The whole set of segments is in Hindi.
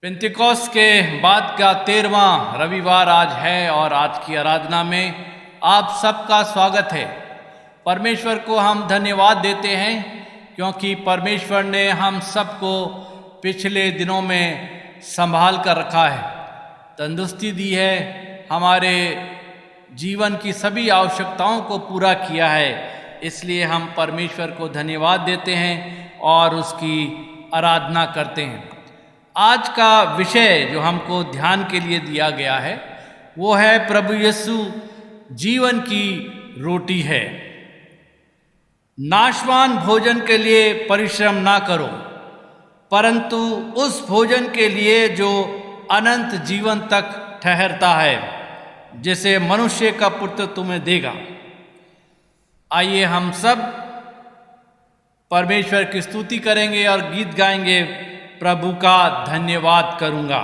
पेंतिकोस्त के बाद का 13वां रविवार आज है और आज की आराधना में आप सबका स्वागत है। परमेश्वर को हम धन्यवाद देते हैं क्योंकि परमेश्वर ने हम सबको पिछले दिनों में संभाल कर रखा है, तंदुरुस्ती दी है, हमारे जीवन की सभी आवश्यकताओं को पूरा किया है। इसलिए हम परमेश्वर को धन्यवाद देते हैं और उसकी आराधना करते हैं। आज का विषय जो हमको ध्यान के लिए दिया गया है वो है प्रभु यीशु जीवन की रोटी है। नाशवान भोजन के लिए परिश्रम ना करो, परंतु उस भोजन के लिए जो अनंत जीवन तक ठहरता है, जिसे मनुष्य का पुत्र तुम्हें देगा। आइए हम सब परमेश्वर की स्तुति करेंगे और गीत गाएंगे, प्रभु का धन्यवाद करूंगा।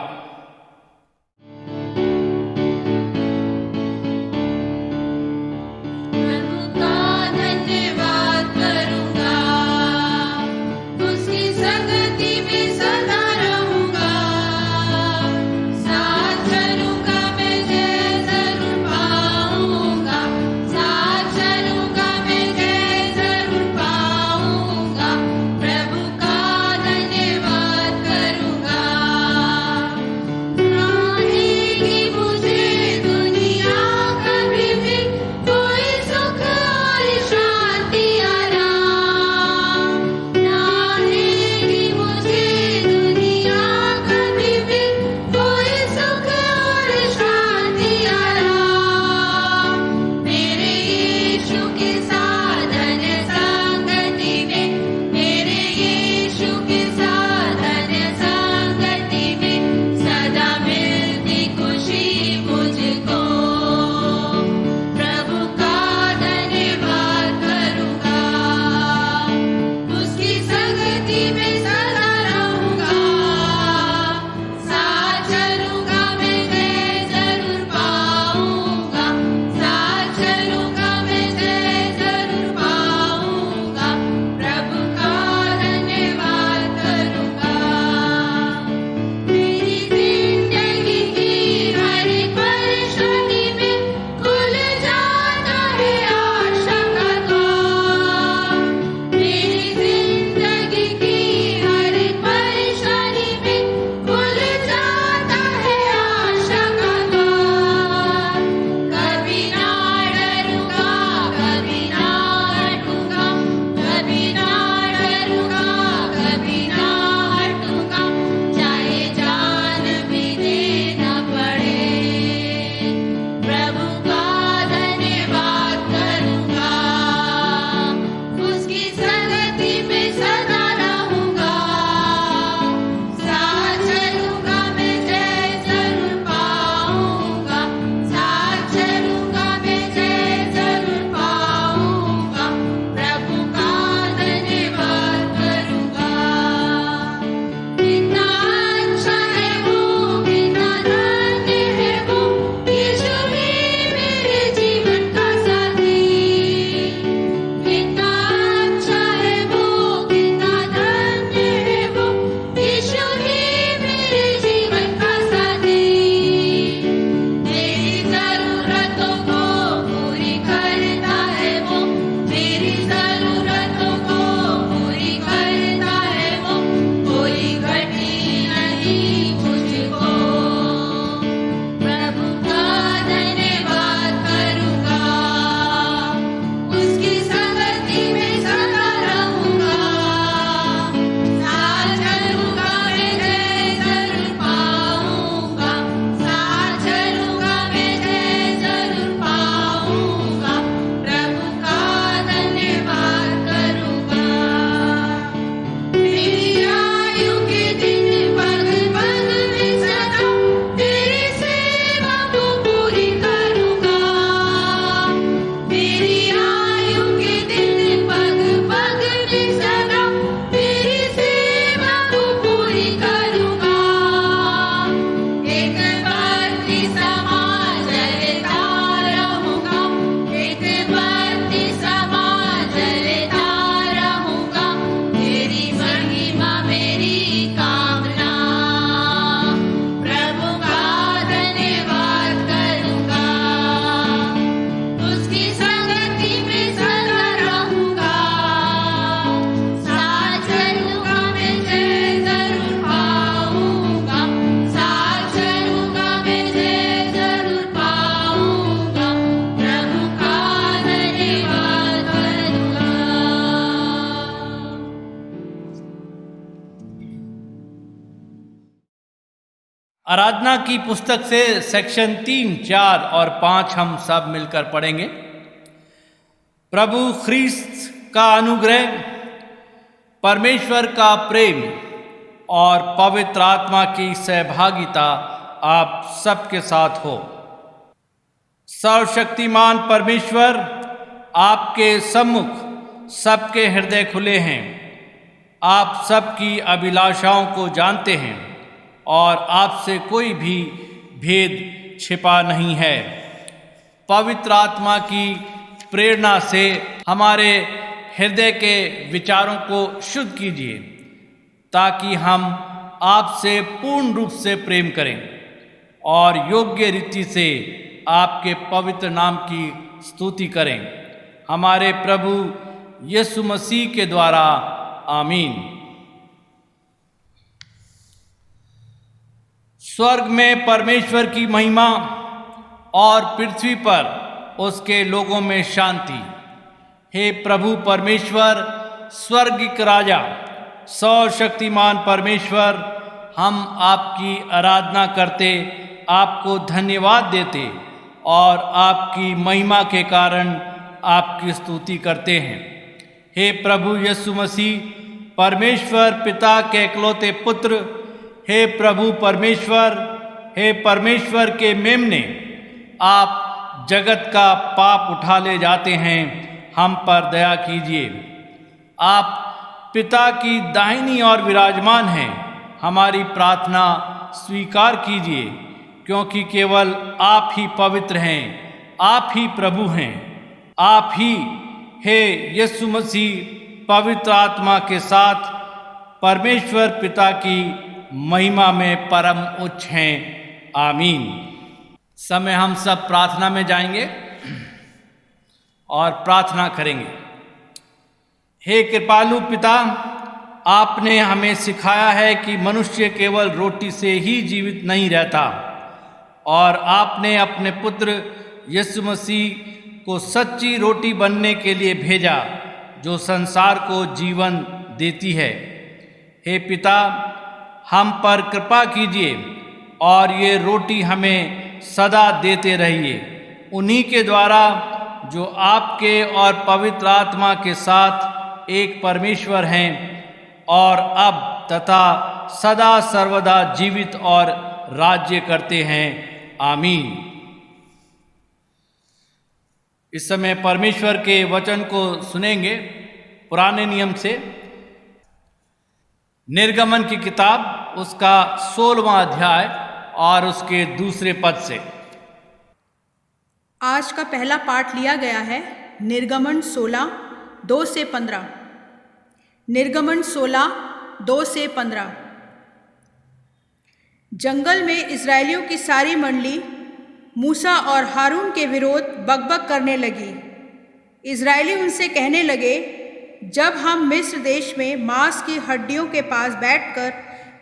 आराधना की पुस्तक से सेक्शन 3, 4 और 5 हम सब मिलकर पढ़ेंगे। प्रभु ख्रीस्त का अनुग्रह, परमेश्वर का प्रेम और पवित्र आत्मा की सहभागिता आप सबके साथ हो। सर्वशक्तिमान परमेश्वर, आपके सम्मुख सबके हृदय खुले हैं। आप सबकी अभिलाषाओं को जानते हैं और आपसे कोई भी भेद छिपा नहीं है। पवित्र आत्मा की प्रेरणा से हमारे हृदय के विचारों को शुद्ध कीजिए ताकि हम आपसे पूर्ण रूप से प्रेम करें और योग्य रीति से आपके पवित्र नाम की स्तुति करें। हमारे प्रभु यीशु मसीह के द्वारा, आमीन। स्वर्ग में परमेश्वर की महिमा और पृथ्वी पर उसके लोगों में शांति। हे प्रभु परमेश्वर, स्वर्गिक राजा, सर्वशक्तिमान परमेश्वर, हम आपकी आराधना करते, आपको धन्यवाद देते और आपकी महिमा के कारण आपकी स्तुति करते हैं। हे प्रभु यीशु मसीह, परमेश्वर पिता के इकलौते पुत्र, हे प्रभु परमेश्वर, हे परमेश्वर के मेमने, आप जगत का पाप उठा ले जाते हैं, हम पर दया कीजिए। आप पिता की दाहिनी ओर विराजमान हैं, हमारी प्रार्थना स्वीकार कीजिए, क्योंकि केवल आप ही पवित्र हैं, आप ही प्रभु हैं, आप ही हे यीशु मसीह पवित्र आत्मा के साथ परमेश्वर पिता की महिमा में परम उच्च हैं, आमीन। समय हम सब प्रार्थना में जाएंगे और प्रार्थना करेंगे। हे कृपालु पिता, आपने हमें सिखाया है कि मनुष्य केवल रोटी से ही जीवित नहीं रहता और आपने अपने पुत्र यीशु मसीह को सच्ची रोटी बनने के लिए भेजा जो संसार को जीवन देती है। हे पिता, हम पर कृपा कीजिए और ये रोटी हमें सदा देते रहिए। उन्हीं के द्वारा जो आपके और पवित्र आत्मा के साथ एक परमेश्वर हैं और अब तथा सदा सर्वदा जीवित और राज्य करते हैं, आमीन। इस समय परमेश्वर के वचन को सुनेंगे पुराने नियम से। निर्गमन की किताब, उसका 16वां अध्याय और उसके 2 पद से। आज का पहला पाठ लिया गया है निर्गमन 16, 2 से 15। निर्गमन 16, 2 से 15। जंगल में इस्राएलियों की सारी मंडली मूसा और हारून के विरोध बकबक करने लगी। इस्राएली उनसे कहने लगे, जब हम मिस्र देश में मांस की हड्डियों के पास बैठकर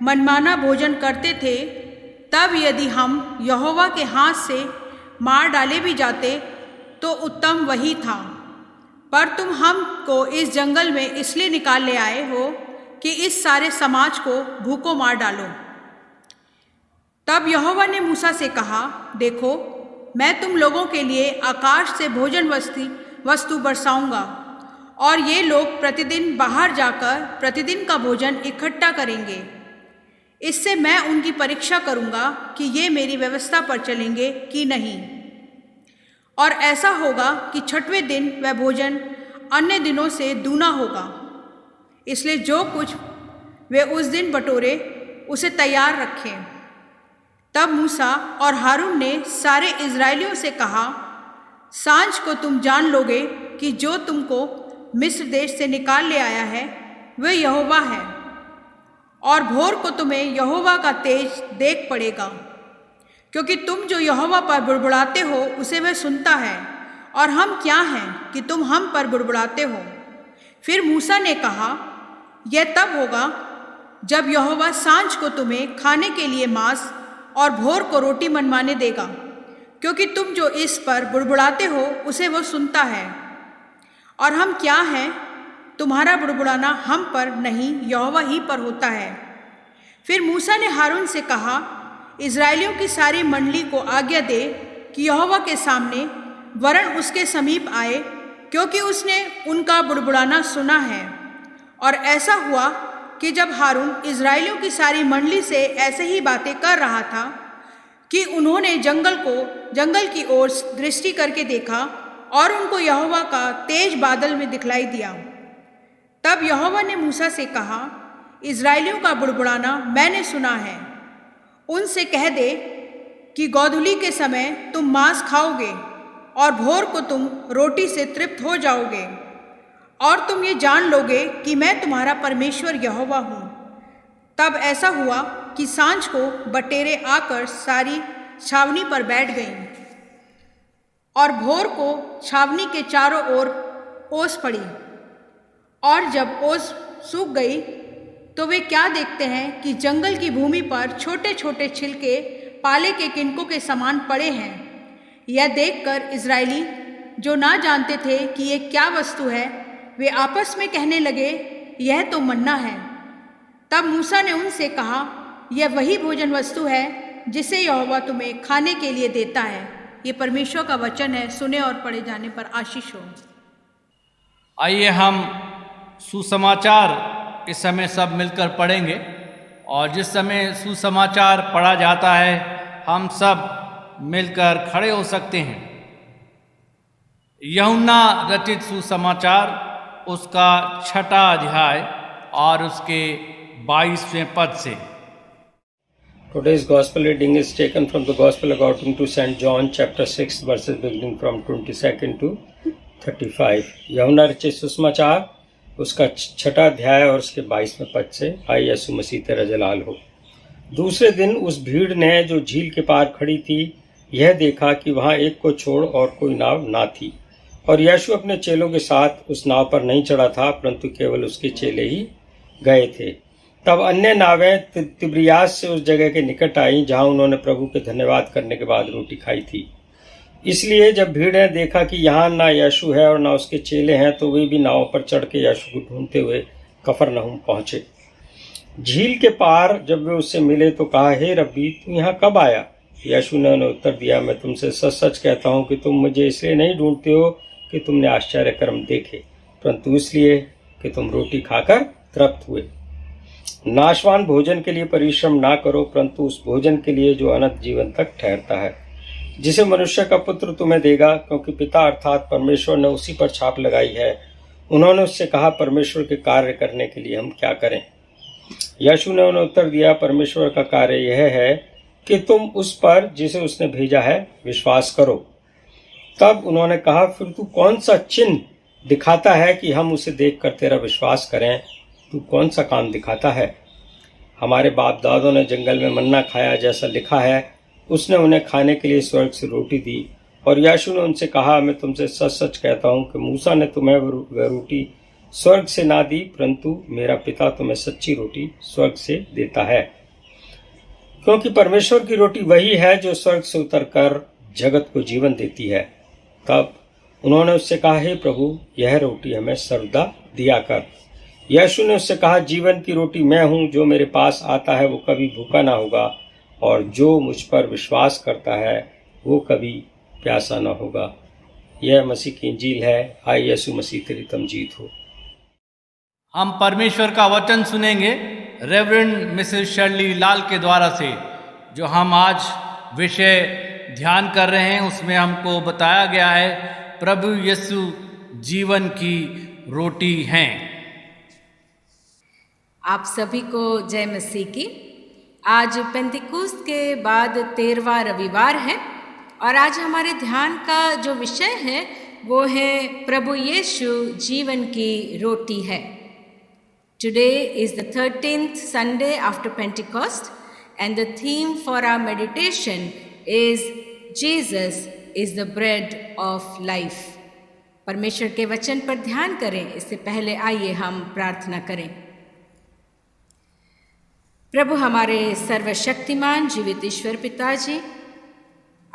मनमाना भोजन करते थे, तब यदि हम यहोवा के हाथ से मार डाले भी जाते तो उत्तम वही था। पर तुम हमको इस जंगल में इसलिए निकाल ले आए हो कि इस सारे समाज को भूखों मार डालो। तब यहोवा ने मूसा से कहा, देखो, मैं तुम लोगों के लिए आकाश से भोजन वस्तु बरसाऊंगा और ये लोग प्रतिदिन बाहर जाकर प्रतिदिन का भोजन इकट्ठा करेंगे। इससे मैं उनकी परीक्षा करूंगा कि ये मेरी व्यवस्था पर चलेंगे कि नहीं। और ऐसा होगा कि 6वें दिन वह भोजन अन्य दिनों से दूना होगा। इसलिए जो कुछ वे उस दिन बटोरे उसे तैयार रखें। तब मूसा और हारून ने सारे इस्राएलियों से कहा, सांझ को तुम जान लोगे कि जो तुमको मिस्र देश से निकाल ले आया है वह यहोवा है, और भोर को तुम्हें यहोवा का तेज देख पड़ेगा, क्योंकि तुम जो यहोवा पर बुड़बुड़ाते हो उसे वह सुनता है, और हम क्या हैं कि तुम हम पर बुड़बुड़ाते हो। फिर मूसा ने कहा, यह तब होगा जब यहोवा सांझ को तुम्हें खाने के लिए मांस और भोर को रोटी मनमाने देगा, क्योंकि तुम जो इस पर बुड़बुड़ाते हो उसे वो सुनता है। और हम क्या हैं, तुम्हारा बुड़बुड़ाना हम पर नहीं यहोवा ही पर होता है। फिर मूसा ने हारून से कहा, इज़राइलियों की सारी मंडली को आज्ञा दे कि यहोवा के सामने वरन उसके समीप आए, क्योंकि उसने उनका बुड़बुड़ाना सुना है। और ऐसा हुआ कि जब हारून इज़राइलियों की सारी मंडली से ऐसे ही बातें कर रहा था कि उन्होंने जंगल की ओर दृष्टि करके देखा और उनको यहोवा का तेज बादल में दिखलाई दिया। तब यहोवा ने मूसा से कहा, इज़राइलियों का बुड़बुड़ाना मैंने सुना है। उनसे कह दे कि गोधूली के समय तुम मांस खाओगे और भोर को तुम रोटी से तृप्त हो जाओगे, और तुम ये जान लोगे कि मैं तुम्हारा परमेश्वर यहोवा हूँ। तब ऐसा हुआ कि सांझ को बटेरें आकर सारी छावनी पर बैठ गईं, और भोर को छावनी के चारों ओर ओस पड़ी। और जब ओस सूख गई तो वे क्या देखते हैं कि जंगल की भूमि पर छोटे छोटे छिलके पाले के किनकों के समान पड़े हैं। यह देखकर इज़राइली, जो ना जानते थे कि ये क्या वस्तु है, वे आपस में कहने लगे, यह तो मन्ना है। तब मूसा ने उनसे कहा, यह वही भोजन वस्तु है जिसे यहोवा तुम्हें खाने के लिए देता है। ये परमेश्वर का वचन है। सुने और पढ़े जाने पर आशीष हो। आइए हम सुसमाचार इस समय सब मिलकर पढ़ेंगे, और जिस समय सुसमाचार पढ़ा जाता है हम सब मिलकर खड़े हो सकते हैं। यूहन्ना रचित सुसमाचार उसका 6वां अध्याय और उसके 22वें पद से। Today's gospel reading is taken from the Gospel according to St. John chapter 6 verses beginning from 22 to 35। यूहन्ना रचित सुसमाचार उसका 6वां अध्याय और उसके 22वें पद से। आए यीशु मसीह तेरा जलाल हो। दूसरे दिन उस भीड़ ने जो झील के पार खड़ी थी यह देखा कि वहां एक को छोड़ और कोई नाव ना थी, और यीशु अपने चेलों के साथ उस नाव पर नहीं चढ़ा था, परंतु केवल उसके चेले ही गए थे। तब अन्य नावें तिब्रियास से उस जगह के निकट आईं जहां उन्होंने प्रभु के धन्यवाद करने के बाद रोटी खाई थी। इसलिए जब भीड़ ने देखा कि यहाँ ना यीशु है और ना उसके चेले हैं, तो वे भी नाव पर चढ़ के यीशु को ढूंढते हुए कफरनहूम पहुंचे। झील के पार जब वे उससे मिले तो कहा, हे रब्बी, तू यहाँ कब आया? यीशु ने उन्हें उत्तर दिया, मैं तुमसे सच सच कहता हूँ कि तुम मुझे इसलिए नहीं ढूंढते हो कि तुमने आश्चर्य कर्म देखे, परंतु इसलिए कि तुम रोटी खाकर तृप्त हुए। नाशवान भोजन के लिए परिश्रम ना करो, परंतु उस भोजन के लिए जो अनंत जीवन तक ठहरता है, जिसे मनुष्य का पुत्र तुम्हें देगा, क्योंकि पिता अर्थात परमेश्वर ने उसी पर छाप लगाई है। उन्होंने उससे कहा, परमेश्वर के कार्य करने के लिए हम क्या करें? यीशु ने उन्हें उत्तर दिया, परमेश्वर का कार्य यह है कि तुम उस पर जिसे उसने भेजा है विश्वास करो। तब उन्होंने कहा, फिर तू कौन सा चिन्ह दिखाता है कि हम उसे देखकर तेरा विश्वास करें? तू कौन सा काम दिखाता है? हमारे बाप दादों ने जंगल में मन्ना खाया, जैसा लिखा है, उसने उन्हें खाने के लिए स्वर्ग से रोटी दी। और यीशु ने उनसे कहा, मैं तुमसे सच सच कहता हूँ कि मूसा ने तुम्हें वह रोटी स्वर्ग से ना दी, परंतु मेरा पिता तुम्हें सच्ची रोटी स्वर्ग से देता है। क्योंकि परमेश्वर की रोटी वही है जो स्वर्ग से उतरकर जगत को जीवन देती है। तब उन्होंने उससे कहा, हे प्रभु, यह रोटी हमें सर्वदा दिया कर। यीशु ने उससे कहा, जीवन की रोटी मैं हूँ, जो मेरे पास आता है वो कभी भूखा ना होगा, और जो मुझ पर विश्वास करता है वो कभी प्यासा न होगा। यह मसीह की इंजील है। आए यीशु मसीह तेरी तमजीद हो। हम परमेश्वर का वचन सुनेंगे रेवरेंड मिसेस शर्ली लाल के द्वारा से। जो हम आज विषय ध्यान कर रहे हैं उसमें हमको बताया गया है, प्रभु यीशु जीवन की रोटी हैं। आप सभी को जय मसीह की। आज पेंतिकुस्त के बाद 13वां रविवार है, और आज हमारे ध्यान का जो विषय है वो है प्रभु यीशु जीवन की रोटी है। Today is the 13th Sunday after Pentecost, and the theme for our meditation is Jesus is the bread of life। परमेश्वर के वचन पर ध्यान करें इससे पहले आइए हम प्रार्थना करें। प्रभु हमारे सर्वशक्तिमान जीवित ईश्वर पिताजी,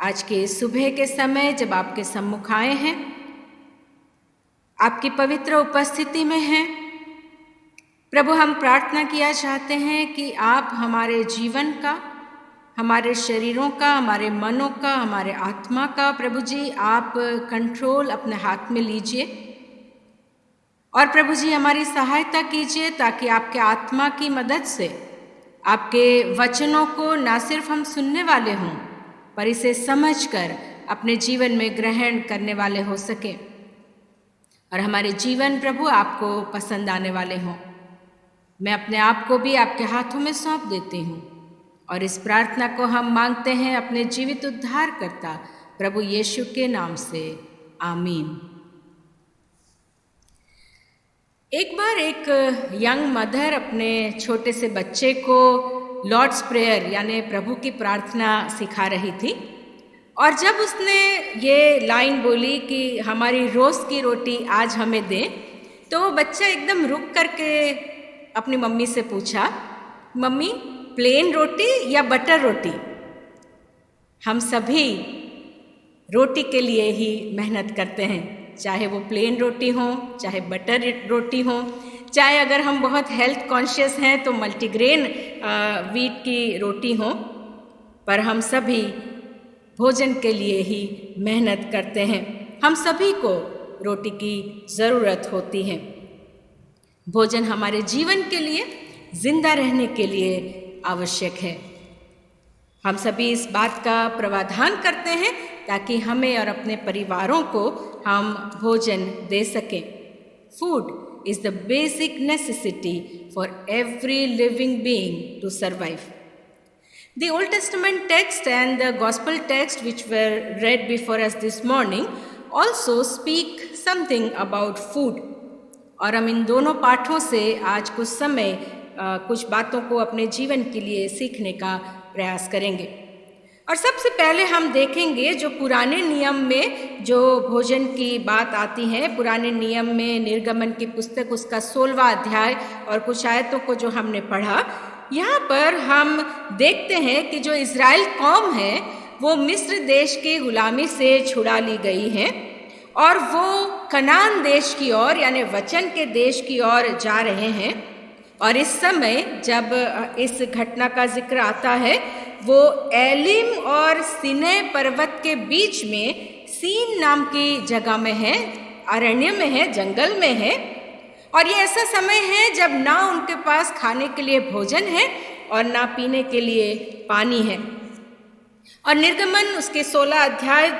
आज के सुबह के समय जब आपके सम्मुख आए हैं, आपकी पवित्र उपस्थिति में हैं, प्रभु हम प्रार्थना किया चाहते हैं कि आप हमारे जीवन का, हमारे शरीरों का, हमारे मनों का, हमारे आत्मा का प्रभु जी आप कंट्रोल अपने हाथ में लीजिए। और प्रभु जी हमारी सहायता कीजिए ताकि आपके आत्मा की मदद से आपके वचनों को ना सिर्फ हम सुनने वाले हों, पर इसे समझकर अपने जीवन में ग्रहण करने वाले हो सके और हमारे जीवन प्रभु आपको पसंद आने वाले हों। मैं अपने आप को भी आपके हाथों में सौंप देती हूँ और इस प्रार्थना को हम मांगते हैं अपने जीवित उद्धारकर्ता प्रभु यीशु के नाम से, आमीन। एक बार एक यंग मदर अपने छोटे से बच्चे को लॉर्ड्स प्रेयर यानी प्रभु की प्रार्थना सिखा रही थी और जब उसने ये लाइन बोली कि हमारी रोज़ की रोटी आज हमें दें, तो वो बच्चा एकदम रुक करके अपनी मम्मी से पूछा, मम्मी प्लेन रोटी या बटर रोटी? हम सभी रोटी के लिए ही मेहनत करते हैं, चाहे वो प्लेन रोटी हो, चाहे बटर रोटी हो, चाहे अगर हम बहुत हेल्थ कॉन्शियस हैं तो मल्टीग्रेन व्हीट की रोटी हो, पर हम सभी भोजन के लिए ही मेहनत करते हैं। हम सभी को रोटी की ज़रूरत होती है। भोजन हमारे जीवन के लिए, जिंदा रहने के लिए आवश्यक है। हम सभी इस बात का प्रावधान करते हैं ताकि हमें और अपने परिवारों को हम भोजन दे सकें। Food is the basic necessity for every living being to survive. The Old Testament text and the Gospel text which were read before us this morning also speak something about food. और हम इन दोनों पाठों से आज कुछ समय कुछ बातों को अपने जीवन के लिए सीखने का प्रयास करेंगे। और सबसे पहले हम देखेंगे जो पुराने नियम में जो भोजन की बात आती है, पुराने नियम में निर्गमन की पुस्तक उसका 16वां अध्याय और कुछ आयतों को जो हमने पढ़ा, यहाँ पर हम देखते हैं कि जो इज़राइल कौम है वो मिस्र देश की गुलामी से छुड़ा ली गई है और वो कनान देश की ओर यानी वचन के देश की ओर जा रहे हैं। और इस समय जब इस घटना का जिक्र आता है वो एलिम और सिने पर्वत के बीच में सीन नाम की जगह में है, अरण्य में है, जंगल में है। और ये ऐसा समय है जब ना उनके पास खाने के लिए भोजन है और ना पीने के लिए पानी है। और निर्गमन उसके 16 अध्याय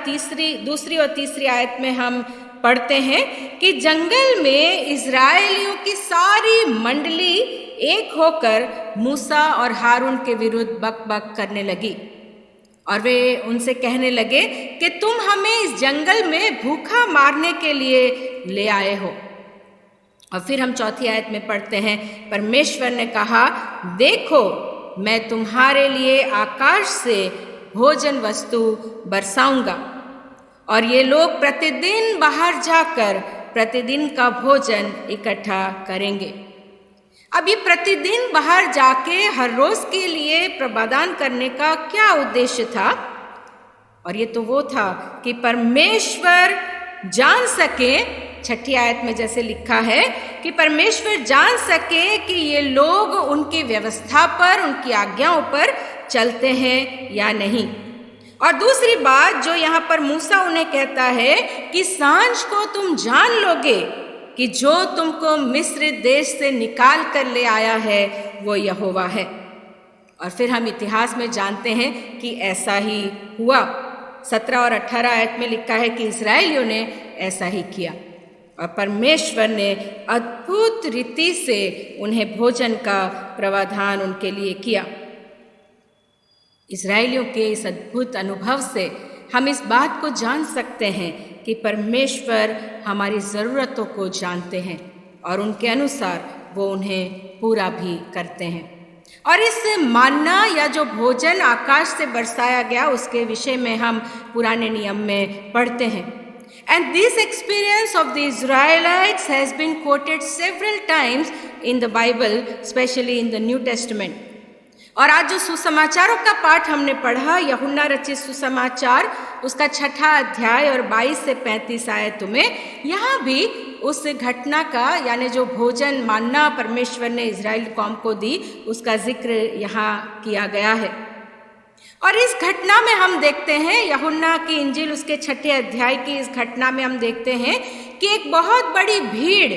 दूसरी और तीसरी आयत में हम पढ़ते हैं कि जंगल में इज़राइलियों की सारी मंडली एक होकर मूसा और हारून के विरुद्ध बकबक करने लगी और वे उनसे कहने लगे कि तुम हमें इस जंगल में भूखा मारने के लिए ले आए हो। और फिर हम चौथी आयत में पढ़ते हैं, परमेश्वर ने कहा, देखो मैं तुम्हारे लिए आकाश से भोजन वस्तु बरसाऊंगा और ये लोग प्रतिदिन बाहर जाकर प्रतिदिन का भोजन इकट्ठा करेंगे। अब ये प्रतिदिन बाहर जाके हर रोज के लिए प्रदान करने का क्या उद्देश्य था? और ये तो वो था कि परमेश्वर जान सके, छठी आयत में जैसे लिखा है कि परमेश्वर जान सके कि ये लोग उनकी व्यवस्था पर, उनकी आज्ञाओं पर चलते हैं या नहीं। और दूसरी बात जो यहाँ पर मूसा उन्हें कहता है कि सांझ को तुम जान लोगे कि जो तुमको मिस्र देश से निकाल कर ले आया है वो यहोवा है। और फिर हम इतिहास में जानते हैं कि ऐसा ही हुआ। 17 और 18 आयत में लिखा है कि इस्राएलियों ने ऐसा ही किया और परमेश्वर ने अद्भुत रीति से उन्हें भोजन का प्रावधान उनके लिए किया। इस्राएलियों के इस अद्भुत अनुभव से हम इस बात को जान सकते हैं कि परमेश्वर हमारी ज़रूरतों को जानते हैं और उनके अनुसार वो उन्हें पूरा भी करते हैं। और इस मान्ना या जो भोजन आकाश से बरसाया गया उसके विषय में हम पुराने नियम में पढ़ते हैं। And this experience of the Israelites has been quoted several times in the Bible, especially in the New Testament. और आज जो सुसमाचारों का पाठ हमने पढ़ा, यूहन्ना रचित सुसमाचार उसका 6 अध्याय और 22 से 35 आयतों में, यहाँ भी उस घटना का यानी जो भोजन मान्ना परमेश्वर ने इज़राइल कौम को दी उसका जिक्र यहाँ किया गया है। और इस घटना में हम देखते हैं, यूहन्ना की इंजील उसके 6 अध्याय की इस घटना में हम देखते हैं कि एक बहुत बड़ी भीड़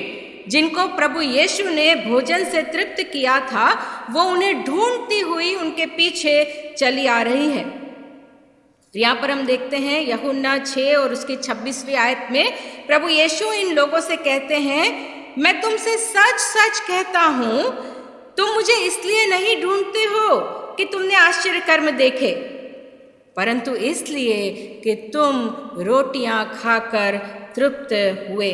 जिनको प्रभु यीशु ने भोजन से तृप्त किया था, वो उन्हें ढूंढती हुई उनके पीछे चली आ रही है। यहाँ पर हम देखते हैं यूहन्ना 6 और उसकी 26वीं आयत में प्रभु यीशु इन लोगों से कहते हैं, मैं तुमसे सच सच कहता हूँ, तुम मुझे इसलिए नहीं ढूंढते हो कि तुमने आश्चर्य कर्म देखे, परंतु इसलिए कि तुम रोटियां खाकर तृप्त हुए।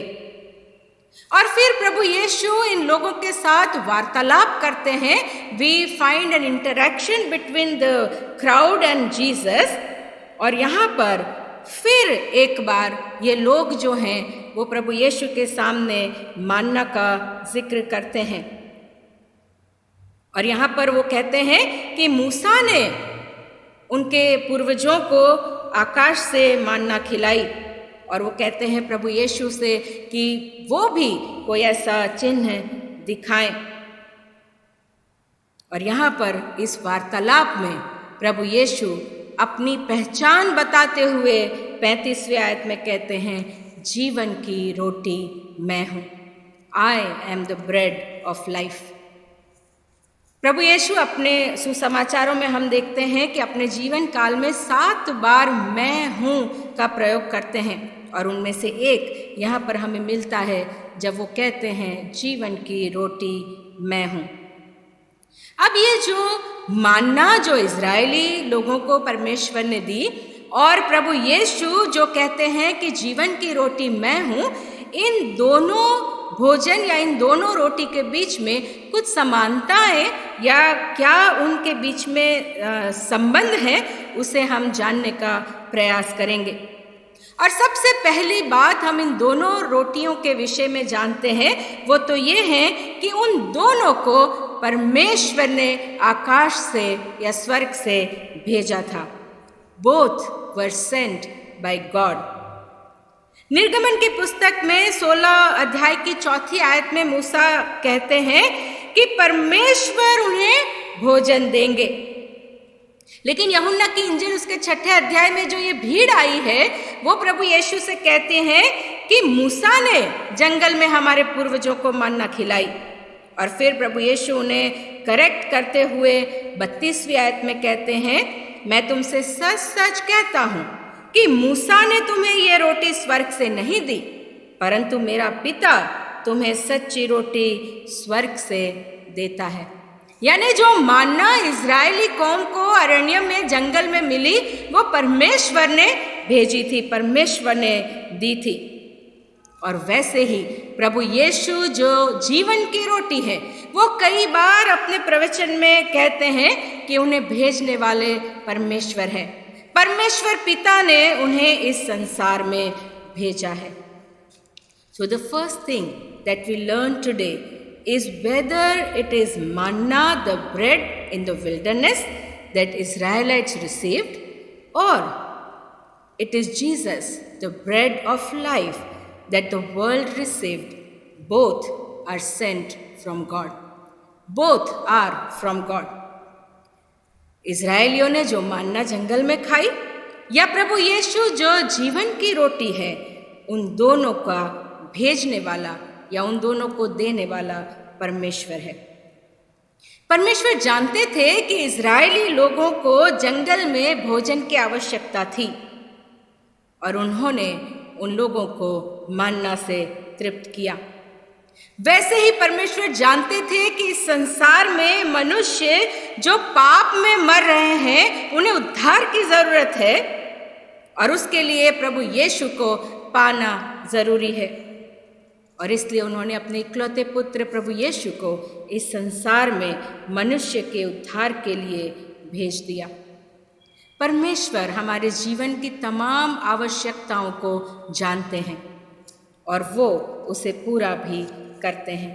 और फिर प्रभु यीशु इन लोगों के साथ वार्तालाप करते हैं। We find an interaction between the crowd and Jesus. और यहाँ पर फिर एक बार ये लोग जो हैं वो प्रभु यीशु के सामने मान्ना का जिक्र करते हैं। और यहाँ पर वो कहते हैं कि मूसा ने उनके पूर्वजों को आकाश से मान्ना खिलाई। और वो कहते हैं प्रभु यीशु से कि वो भी कोई ऐसा चिन्ह दिखाएं। और यहाँ पर इस वार्तालाप में प्रभु यीशु अपनी पहचान बताते हुए 35वीं आयत में कहते हैं, जीवन की रोटी मैं हूँ। I am the bread of life. प्रभु यीशु अपने सुसमाचारों में हम देखते हैं कि अपने जीवन काल में 7 बार मैं हूँ का प्रयोग करते हैं। और उनमें से एक यहाँ पर हमें मिलता है जब वो कहते हैं, जीवन की रोटी मैं हूँ। अब ये जो मान्ना जो इजरायली लोगों को परमेश्वर ने दी और प्रभु यीशु जो कहते हैं कि जीवन की रोटी मैं हूँ, इन दोनों भोजन या इन दोनों रोटी के बीच में कुछ समानताएं या क्या उनके बीच में संबंध है, उसे हम जानने का प्रयास करेंगे। और सबसे पहली बात हम इन दोनों रोटियों के विषय में जानते हैं वो तो ये है कि उन दोनों को परमेश्वर ने आकाश से या स्वर्ग से भेजा था। Both were sent by God. निर्गमन की पुस्तक में 16 अध्याय की 4 आयत में मूसा कहते हैं कि परमेश्वर उन्हें भोजन देंगे। लेकिन यूहन्ना की इंजील उसके 6 अध्याय में जो ये भीड़ आई है वो प्रभु यीशु से कहते हैं कि मूसा ने जंगल में हमारे पूर्वजों को मन्ना खिलाई। और फिर प्रभु यीशु उन्हें करेक्ट करते हुए 32वीं आयत में कहते हैं, मैं तुमसे सच सच कहता हूँ कि मूसा ने तुम्हें ये रोटी स्वर्ग से नहीं दी, परंतु मेरा पिता तुम्हें सच्ची रोटी स्वर्ग से देता है। यानी जो मान्ना इजरायली कौम को अरण्य में जंगल में मिली वो परमेश्वर ने भेजी थी, परमेश्वर ने दी थी। और वैसे ही प्रभु यीशु जो जीवन की रोटी है वो कई बार अपने प्रवचन में कहते हैं कि उन्हें भेजने वाले परमेश्वर है। परमेश्वर पिता ने उन्हें इस संसार में भेजा है। So the first thing that we learn today is whether it is manna, the bread in the wilderness that Israelites received, or it is Jesus, the bread of life that the world received. Both are sent from God. Both are from God. इज़राइलियों ने जो मान्ना जंगल में खाई या प्रभु यीशु जो जीवन की रोटी है, उन दोनों का भेजने वाला या उन दोनों को देने वाला परमेश्वर है। परमेश्वर जानते थे कि इज़राइली लोगों को जंगल में भोजन की आवश्यकता थी और उन्होंने उन लोगों को मान्ना से तृप्त किया। वैसे ही परमेश्वर जानते थे कि इस संसार में मनुष्य जो पाप में मर रहे हैं उन्हें उद्धार की जरूरत है और उसके लिए प्रभु यीशु को पाना जरूरी है। और इसलिए उन्होंने अपने इकलौते पुत्र प्रभु यीशु को इस संसार में मनुष्य के उद्धार के लिए भेज दिया। परमेश्वर हमारे जीवन की तमाम आवश्यकताओं को जानते हैं और वो उसे पूरा भी करते हैं।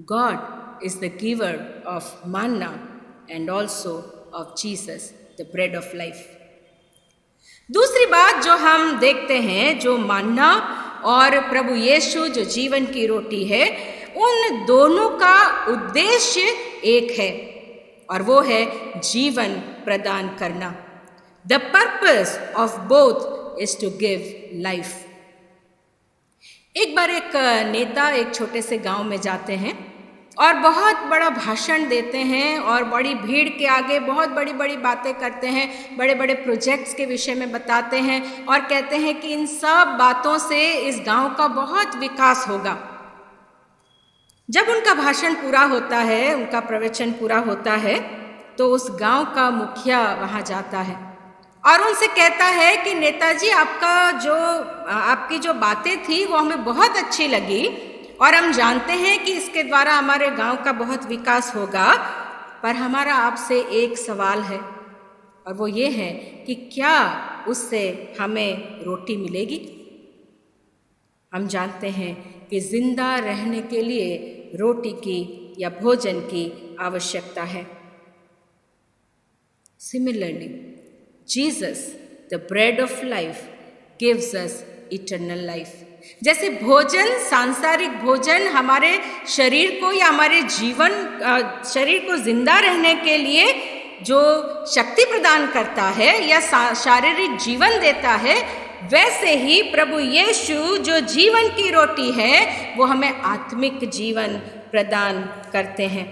God is the giver of manna and also of Jesus, the bread of life. दूसरी बात जो हम देखते हैं, जो मान्ना और प्रभु यीशु जो जीवन की रोटी है, उन दोनों का उद्देश्य एक है और वो है जीवन प्रदान करना। The purpose of both is to give life. एक बार एक नेता एक छोटे से गांव में जाते हैं और बहुत बड़ा भाषण देते हैं और बड़ी भीड़ के आगे बहुत बड़ी बड़ी बातें करते हैं, बड़े बड़े प्रोजेक्ट्स के विषय में बताते हैं और कहते हैं कि इन सब बातों से इस गांव का बहुत विकास होगा। जब उनका भाषण पूरा होता है, उनका प्रवचन पूरा होता है, तो उस गांव का मुखिया वहां जाता है और उनसे कहता है कि नेताजी, आपकी जो बातें थी वो हमें बहुत अच्छी लगी और हम जानते हैं कि इसके द्वारा हमारे गांव का बहुत विकास होगा, पर हमारा आपसे एक सवाल है और वो ये है कि क्या उससे हमें रोटी मिलेगी? हम जानते हैं कि जिंदा रहने के लिए रोटी की या भोजन की आवश्यकता है। Similarly, Jesus, the bread of life, gives us eternal life. जैसे भोजन, सांसारिक भोजन हमारे शरीर को या हमारे शरीर को जिंदा रहने के लिए जो शक्ति प्रदान करता है या शारीरिक जीवन देता है, वैसे ही प्रभु यीशु जो जीवन की रोटी है वो हमें आत्मिक जीवन प्रदान करते हैं।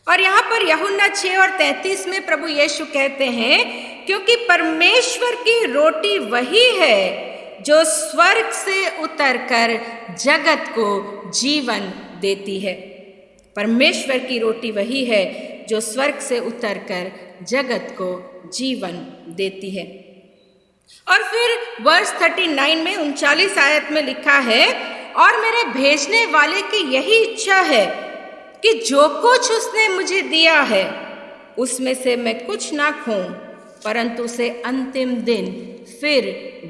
और यहाँ पर यूहन्ना 6:33 में प्रभु यीशु कहते हैं, क्योंकि परमेश्वर की रोटी वही है जो स्वर्ग से उतरकर जगत को जीवन देती है। परमेश्वर की रोटी वही है जो स्वर्ग से उतरकर जगत को जीवन देती है। और फिर वर्स 39 में 39 आयत में लिखा है, और मेरे भेजने वाले की यही इच्छा है कि जो कुछ उसने मुझे दिया है उसमें से मैं कुछ ना खोऊं, परंतु उसे अंतिम दिन फिर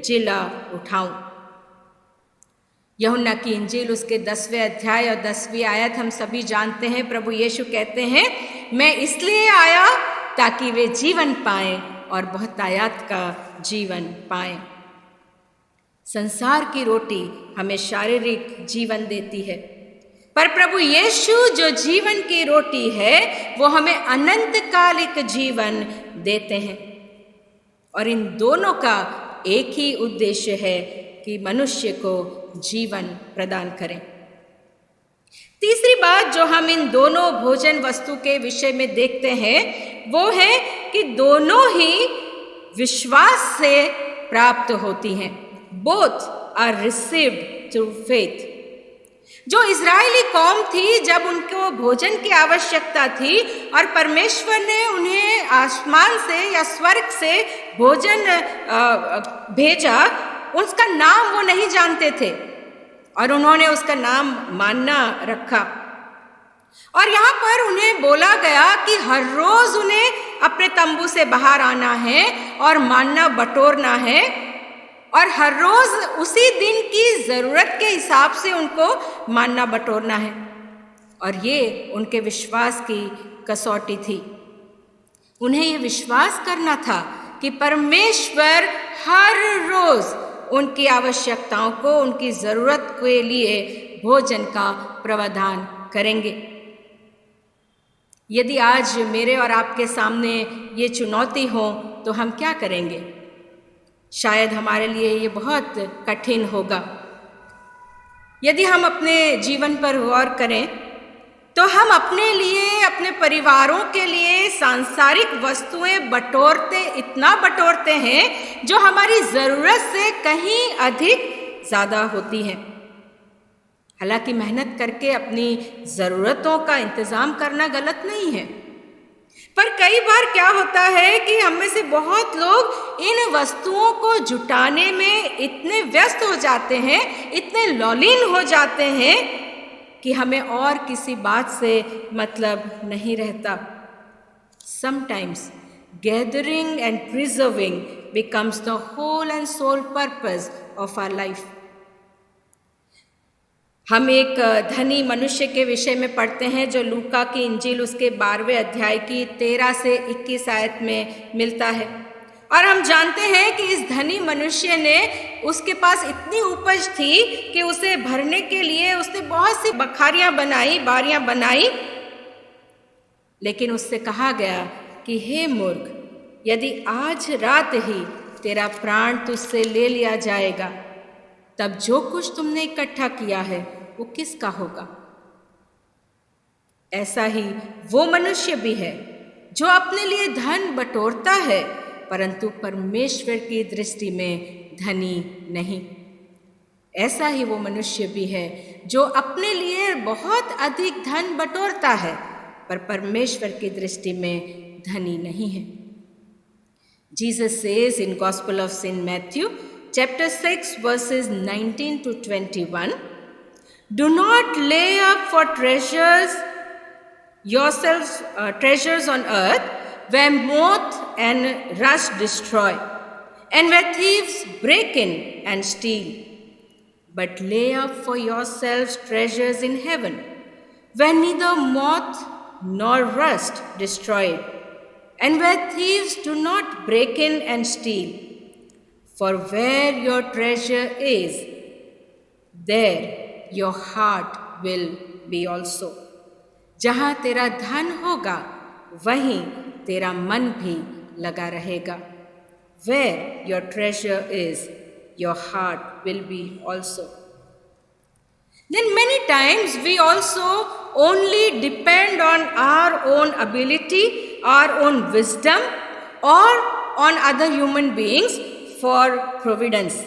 जिला उठाऊं। यूहन्ना की इंजील उसके 10वें अध्याय और 10वीं आयत हम सभी जानते हैं। प्रभु यीशु कहते हैं, मैं इसलिए आया ताकि वे जीवन पाएं और बहुतायत का जीवन पाएं। संसार की रोटी हमें शारीरिक जीवन देती है, पर प्रभु यीशु जो जीवन की रोटी है वो हमें अनंतकालिक जीवन देते हैं। और इन दोनों का एक ही उद्देश्य है कि मनुष्य को जीवन प्रदान करें। तीसरी बात जो हम इन दोनों भोजन वस्तु के विषय में देखते हैं वो है कि दोनों ही विश्वास से प्राप्त होती हैं। Both are received through faith. जो इजरायली कौम थी, जब उनको भोजन की आवश्यकता थी और परमेश्वर ने उन्हें आसमान से या स्वर्ग से भोजन भेजा, उसका नाम वो नहीं जानते थे और उन्होंने उसका नाम मान्ना रखा। और यहाँ पर उन्हें बोला गया कि हर रोज उन्हें अपने तंबू से बाहर आना है और मान्ना बटोरना है और हर रोज उसी दिन की जरूरत के हिसाब से उनको मानना बटोरना है। और ये उनके विश्वास की कसौटी थी। उन्हें ये विश्वास करना था कि परमेश्वर हर रोज उनकी आवश्यकताओं को, उनकी जरूरत के लिए भोजन का प्रावधान करेंगे। यदि आज मेरे और आपके सामने ये चुनौती हो तो हम क्या करेंगे? शायद हमारे लिए ये बहुत कठिन होगा। यदि हम अपने जीवन पर गौर करें तो हम अपने लिए, अपने परिवारों के लिए सांसारिक वस्तुएं इतना बटोरते हैं जो हमारी ज़रूरत से कहीं अधिक ज़्यादा होती हैं। हालांकि मेहनत करके अपनी ज़रूरतों का इंतज़ाम करना गलत नहीं है, पर कई बार क्या होता है कि हम में से बहुत लोग इन वस्तुओं को जुटाने में इतने व्यस्त हो जाते हैं, इतने लौलीन हो जाते हैं कि हमें और किसी बात से मतलब नहीं रहता। Sometimes gathering and preserving becomes the whole and sole purpose of our life. हम एक धनी मनुष्य के विषय में पढ़ते हैं जो लूका की इंजील उसके 12वें अध्याय की 13 से 21 आयत में मिलता है। और हम जानते हैं कि इस धनी मनुष्य ने, उसके पास इतनी उपज थी कि उसे भरने के लिए उसने बहुत सी बारियां बनाई लेकिन उससे कहा गया कि हे मूर्ख, यदि आज रात ही तेरा प्राण तुझसे ले लिया जाएगा, तब जो कुछ तुमने इकट्ठा किया है वो किसका होगा? ऐसा ही वो मनुष्य भी है जो अपने लिए धन बटोरता है, परंतु परमेश्वर की दृष्टि में धनी नहीं। ऐसा ही वो मनुष्य भी है जो अपने लिए बहुत अधिक धन बटोरता है, पर परमेश्वर की दृष्टि में धनी नहीं है। Jesus says in Gospel of St. Matthew, chapter 6, verses 19 to 21, "Do not lay up for treasures on earth, where moth and rust destroy, and where thieves break in and steal. But lay up for yourselves treasures in heaven, where neither moth nor rust destroy it, and where thieves do not break in and steal. For where your treasure is, there your heart will be also." जहाँ तेरा धन होगा वहीं तेरा मन भी लगा रहेगा। Where your treasure is, your heart will be also. Then many times we also only depend on our own ability, our own wisdom, or on other human beings for providence.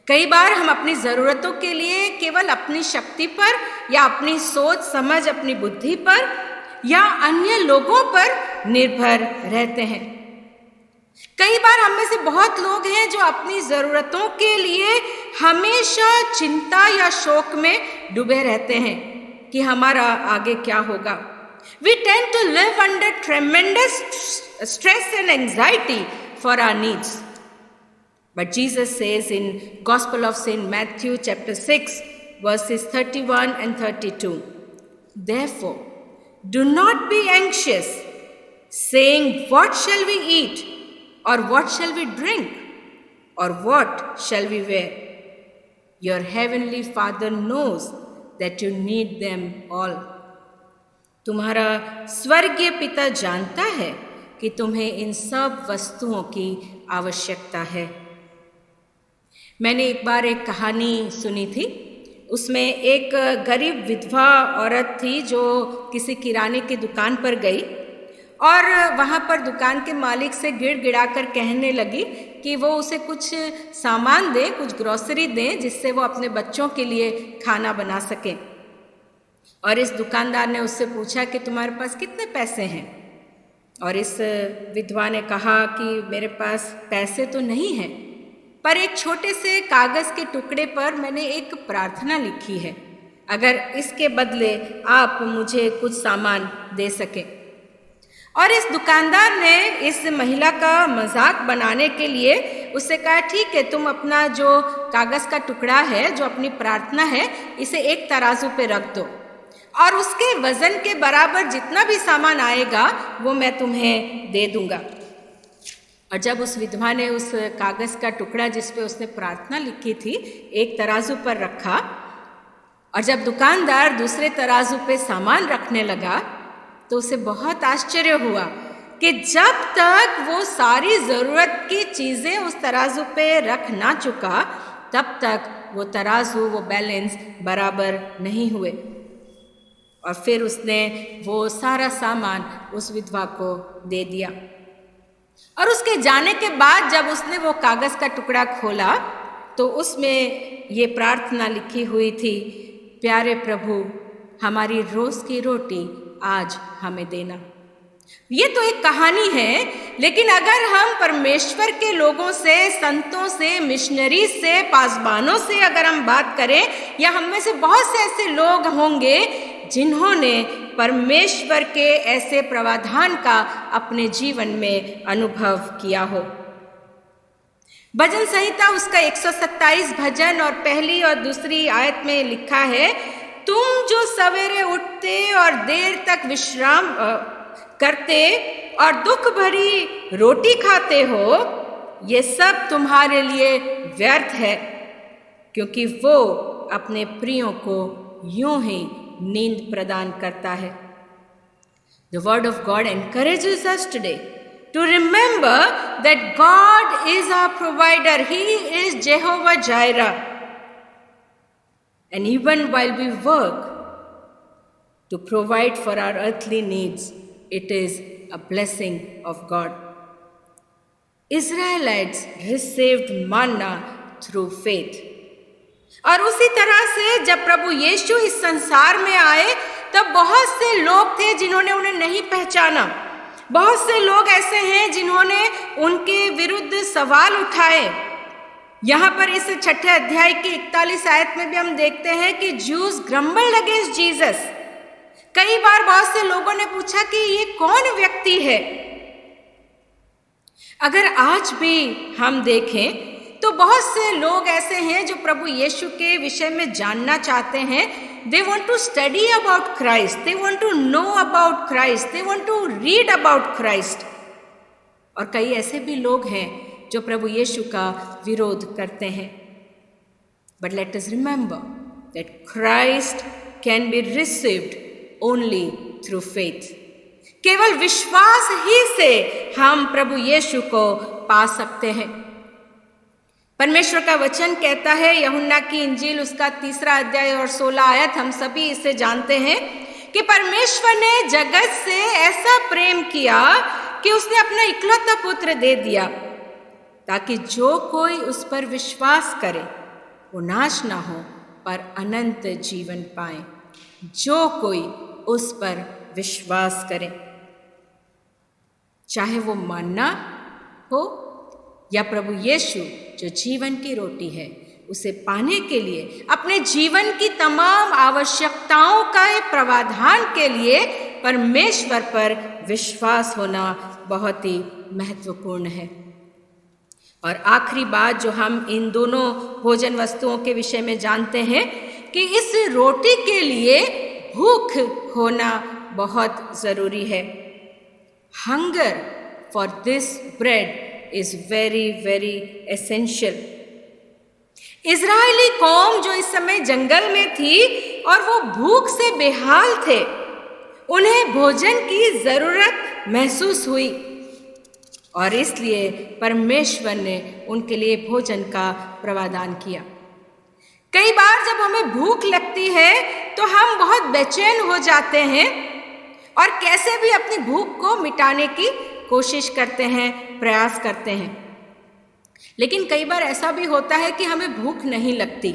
कई बार हम अपनी ज़रूरतों के लिए केवल अपनी शक्ति पर या अपनी सोच समझ, अपनी बुद्धि पर या अन्य लोगों पर निर्भर रहते हैं। कई बार हम में से बहुत लोग हैं जो अपनी ज़रूरतों के लिए हमेशा चिंता या शोक में डूबे रहते हैं कि हमारा आगे क्या होगा। We tend to live under tremendous stress and anxiety for our needs. But Jesus says in Gospel of St. Matthew chapter 6, verses 31 and 32, "Therefore, do not be anxious, saying, what shall we eat? Or what shall we drink? Or what shall we wear? Your heavenly Father knows that you need them all." तुम्हारा स्वर्गीय पिता जानता है कि तुम्हें इन सब वस्तुओं की आवश्यकता है। मैंने एक बार एक कहानी सुनी थी। उसमें एक गरीब विधवा औरत थी जो किसी किराने की दुकान पर गई और वहाँ पर दुकान के मालिक से गिड़गिड़ा कर कहने लगी कि वो उसे कुछ सामान दें, कुछ ग्रॉसरी दें, जिससे वो अपने बच्चों के लिए खाना बना सकें। और इस दुकानदार ने उससे पूछा कि तुम्हारे पास कितने पैसे हैं? और इस विधवा ने कहा कि मेरे पास पैसे तो नहीं हैं, पर एक छोटे से कागज़ के टुकड़े पर मैंने एक प्रार्थना लिखी है, अगर इसके बदले आप मुझे कुछ सामान दे सकें। और इस दुकानदार ने इस महिला का मजाक बनाने के लिए उससे कहा, ठीक है, तुम अपना जो कागज़ का टुकड़ा है, जो अपनी प्रार्थना है, इसे एक तराजू पे रख दो और उसके वज़न के बराबर जितना भी सामान आएगा वो मैं तुम्हें दे दूँगा। और जब उस विधवा ने उस कागज़ का टुकड़ा जिस पे उसने प्रार्थना लिखी थी एक तराजू पर रखा और जब दुकानदार दूसरे तराजू पे सामान रखने लगा तो उसे बहुत आश्चर्य हुआ कि जब तक वो सारी ज़रूरत की चीज़ें उस तराजू पे रख ना चुका तब तक वो तराजू, वो बैलेंस बराबर नहीं हुए। और फिर उसने वो सारा सामान उस विधवा को दे दिया। और उसके जाने के बाद जब उसने वो कागज़ का टुकड़ा खोला तो उसमें ये प्रार्थना लिखी हुई थी, प्यारे प्रभु, हमारी रोज़ की रोटी आज हमें देना। ये तो एक कहानी है, लेकिन अगर हम परमेश्वर के लोगों से, संतों से, मिशनरी से, पासबानों से अगर हम बात करें, या हम में से बहुत से ऐसे लोग होंगे जिन्होंने परमेश्वर के ऐसे प्रावधान का अपने जीवन में अनुभव किया हो। भजन संहिता उसका 127 भजन और पहली और दूसरी आयत में लिखा है, तुम जो सवेरे उठते और देर तक विश्राम करते और दुख भरी रोटी खाते हो, ये सब तुम्हारे लिए व्यर्थ है, क्योंकि वो अपने प्रियों को यूं ही नींद प्रदान करता है। The word of God encourages us today to remember that God is our provider. He is Jehovah Jireh. And even while we work to provide for our earthly needs, it is a blessing of God. Israelites received manna through faith. और उसी तरह से जब प्रभु यीशु इस संसार में आए तब बहुत से लोग थे जिन्होंने उन्हें नहीं पहचाना। बहुत से लोग ऐसे हैं जिन्होंने उनके विरुद्ध सवाल उठाए। यहाँ पर इस 6 अध्याय की 41 आयत में भी हम देखते हैं कि Jews grumbled against Jesus. कई बार बहुत से लोगों ने पूछा कि ये कौन व्यक्ति है। अगर आज भी हम देखें तो बहुत से लोग ऐसे हैं जो प्रभु यीशु के विषय में जानना चाहते हैं। They want to study about Christ, they want to know about Christ, they want to read about Christ. और कई ऐसे भी लोग हैं जो प्रभु यीशु का विरोध करते हैं। But let us remember that Christ can be received only through faith. केवल विश्वास ही से हम प्रभु यीशु को पा सकते हैं। परमेश्वर का वचन कहता है, यूहन्ना की इंजील उसका 3 अध्याय और 16 आयत, हम सभी इसे जानते हैं कि परमेश्वर ने जगत से ऐसा प्रेम किया कि उसने अपना इकलौता पुत्र दे दिया ताकि जो कोई उस पर विश्वास करे वो नाश ना हो पर अनंत जीवन पाए। जो कोई उस पर विश्वास करे, चाहे वो मानना हो या प्रभु यीशु जो जीवन की रोटी है, उसे पाने के लिए अपने जीवन की तमाम आवश्यकताओं का प्रावधान के लिए परमेश्वर पर विश्वास होना बहुत ही महत्वपूर्ण है। और आखिरी बात जो हम इन दोनों भोजन वस्तुओं के विषय में जानते हैं कि इस रोटी के लिए भूख होना बहुत ज़रूरी है। Hunger for this bread is very very essential. Israeli कौम जो इस समय जंगल में थी और वो भूख से बेहाल थे, उन्हें भोजन की जरूरत महसूस हुई और इसलिए परमेश्वर ने उनके लिए भोजन का प्रावधान किया। कई बार जब हमें भूख लगती है तो हम बहुत बेचैन हो जाते हैं और कैसे भी अपनी भूख को मिटाने की कोशिश करते हैं, प्रयास करते हैं। लेकिन कई बार ऐसा भी होता है कि हमें भूख नहीं लगती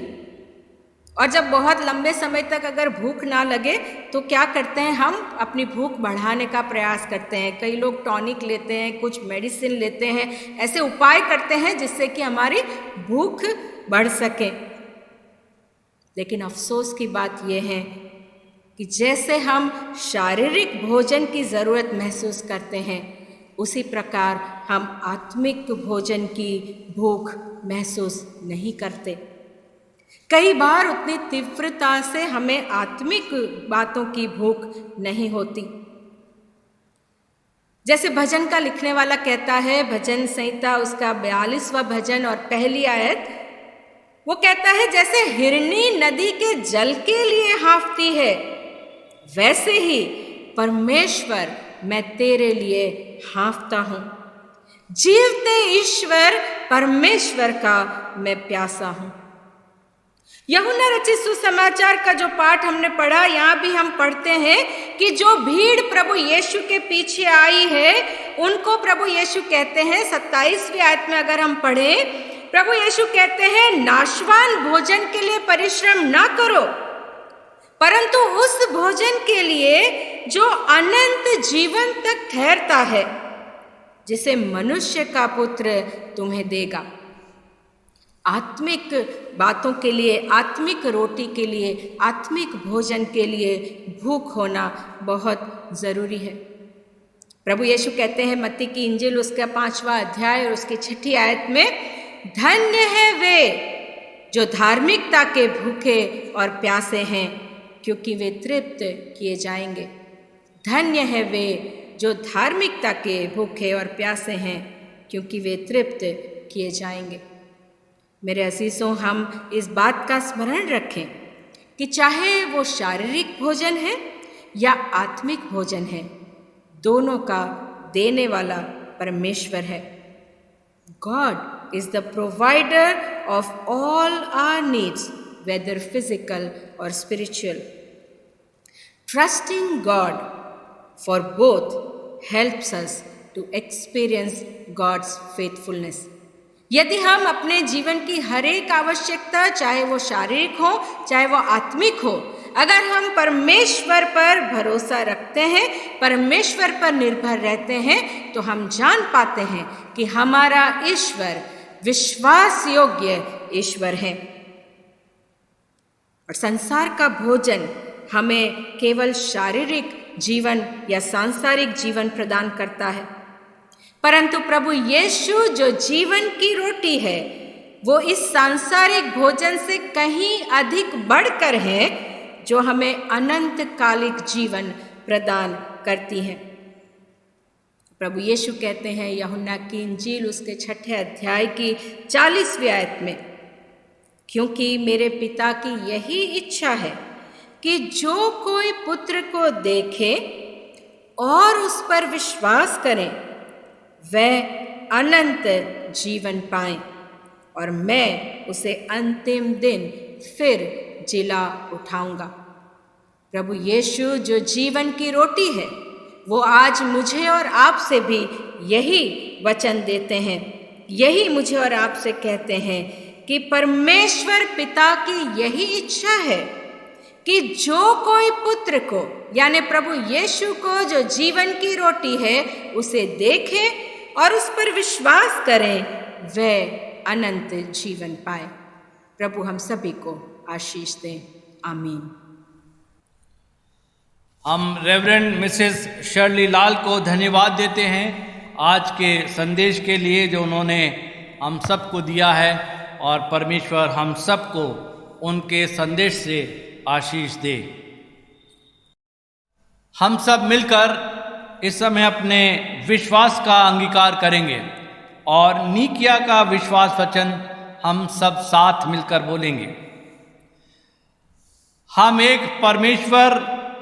और जब बहुत लंबे समय तक अगर भूख ना लगे तो क्या करते हैं, हम अपनी भूख बढ़ाने का प्रयास करते हैं। कई लोग टॉनिक लेते हैं, कुछ मेडिसिन लेते हैं, ऐसे उपाय करते हैं जिससे कि हमारी भूख बढ़ सके। लेकिन अफसोस की बात यह है कि जैसे हम शारीरिक भोजन की ज़रूरत महसूस करते हैं, उसी प्रकार हम आत्मिक भोजन की भूख महसूस नहीं करते। कई बार उतनी तीव्रता से हमें आत्मिक बातों की भूख नहीं होती। जैसे भजन का लिखने वाला कहता है, भजन संहिता उसका 42वां भजन और पहली आयत, वो कहता है जैसे हिरनी नदी के जल के लिए हाँफती है, वैसे ही परमेश्वर मैं तेरे लिए हाँफता हूँ। जीवते ईश्वर परमेश्वर का मैं प्यासा हूँ। यूहन्ना रचित सुसमाचार का जो पाठ हमने पढ़ा, यहाँ भी हम पढ़ते हैं कि जो भीड़ प्रभु यीशु के पीछे आई है उनको प्रभु यीशु कहते हैं, 27वीं आयत में अगर हम पढ़ें, प्रभु यीशु कहते हैं नाशवान भोजन के लिए परिश्रम ना करो, परंतु उस भोजन के लिए जो अनंत जीवन तक ठहरता है, जिसे मनुष्य का पुत्र तुम्हें देगा। आत्मिक बातों के लिए, आत्मिक रोटी के लिए, आत्मिक भोजन के लिए भूख होना बहुत ज़रूरी है। प्रभु यीशु कहते हैं मत्ती की इंजील उसका 5वां अध्याय और उसकी 6ठी आयत में, धन्य है वे जो धार्मिकता के भूखे और प्यासे हैं, क्योंकि वे तृप्त किए जाएंगे। धन्य है वे जो धार्मिकता के भूखे और प्यासे हैं, क्योंकि वे तृप्त किए जाएंगे। मेरे अजीजों, हम इस बात का स्मरण रखें कि चाहे वो शारीरिक भोजन है या आत्मिक भोजन है, दोनों का देने वाला परमेश्वर है। God is the provider of all our needs, whether physical or spiritual. Trusting God for both helps us to experience God's faithfulness. यदि हम अपने जीवन की हर एक आवश्यकता, चाहे वो शारीरिक हो चाहे वो आत्मिक हो, अगर हम परमेश्वर पर भरोसा रखते हैं, परमेश्वर पर निर्भर रहते हैं, तो हम जान पाते हैं कि हमारा ईश्वर विश्वास योग्य ईश्वर है। और संसार का भोजन हमें केवल शारीरिक जीवन या सांसारिक जीवन प्रदान करता है, परंतु प्रभु यीशु जो जीवन की रोटी है, वो इस सांसारिक भोजन से कहीं अधिक बढ़कर है, जो हमें अनंत कालिक जीवन प्रदान करती है। प्रभु यीशु कहते हैं यूहन्ना की इंजील उसके 6 अध्याय की 40वीं आयत में, क्योंकि मेरे पिता की यही इच्छा है कि जो कोई पुत्र को देखे और उस पर विश्वास करे, वह अनंत जीवन पाए और मैं उसे अंतिम दिन फिर जिला उठाऊंगा। प्रभु यीशु जो जीवन की रोटी है, वो आज मुझे और आपसे भी यही वचन देते हैं, यही मुझे और आपसे कहते हैं कि परमेश्वर पिता की यही इच्छा है कि जो कोई पुत्र को, यानी प्रभु यीशु को जो जीवन की रोटी है, उसे देखे और उस पर विश्वास करें, वह अनंत जीवन पाए। प्रभु हम सभी को आशीष दें। आमीन। हम रेवरेंड मिसेस शर्ली लाल को धन्यवाद देते हैं आज के संदेश के लिए जो उन्होंने हम सबको दिया है, और परमेश्वर हम सबको उनके संदेश से आशीष दे। हम सब मिलकर इस समय अपने विश्वास का अंगीकार करेंगे और नीकिया का विश्वास वचन हम सब साथ मिलकर बोलेंगे। हम एक परमेश्वर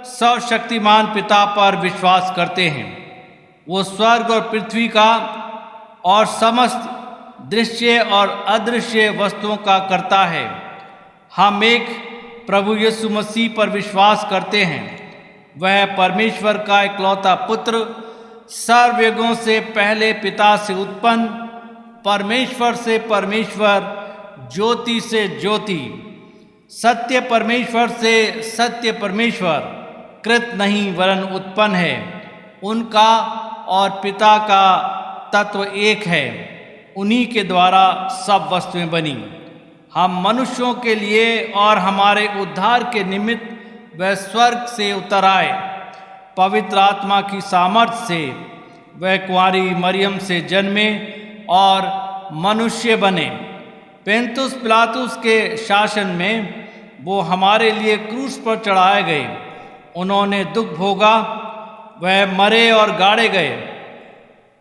सर्वशक्तिमान पिता पर विश्वास करते हैं। वो स्वर्ग और पृथ्वी का और समस्त दृश्य और अदृश्य वस्तुओं का करता है। हम एक प्रभु यीशु मसीह पर विश्वास करते हैं। वह परमेश्वर का इकलौता पुत्र, सर्वयुगों से पहले पिता से उत्पन्न, परमेश्वर से परमेश्वर, ज्योति से ज्योति, सत्य परमेश्वर से सत्य परमेश्वर, कृत नहीं वरन उत्पन्न है। उनका और पिता का तत्व एक है। उन्हीं के द्वारा सब वस्तुएं बनी। हम मनुष्यों के लिए और हमारे उद्धार के निमित्त वह स्वर्ग से उतर आए। पवित्र आत्मा की सामर्थ्य से वह कुंवारी मरियम से जन्मे और मनुष्य बने। पेंतुस पिलातुस के शासन में वो हमारे लिए क्रूस पर चढ़ाए गए। उन्होंने दुख भोगा, वह मरे और गाड़े गए।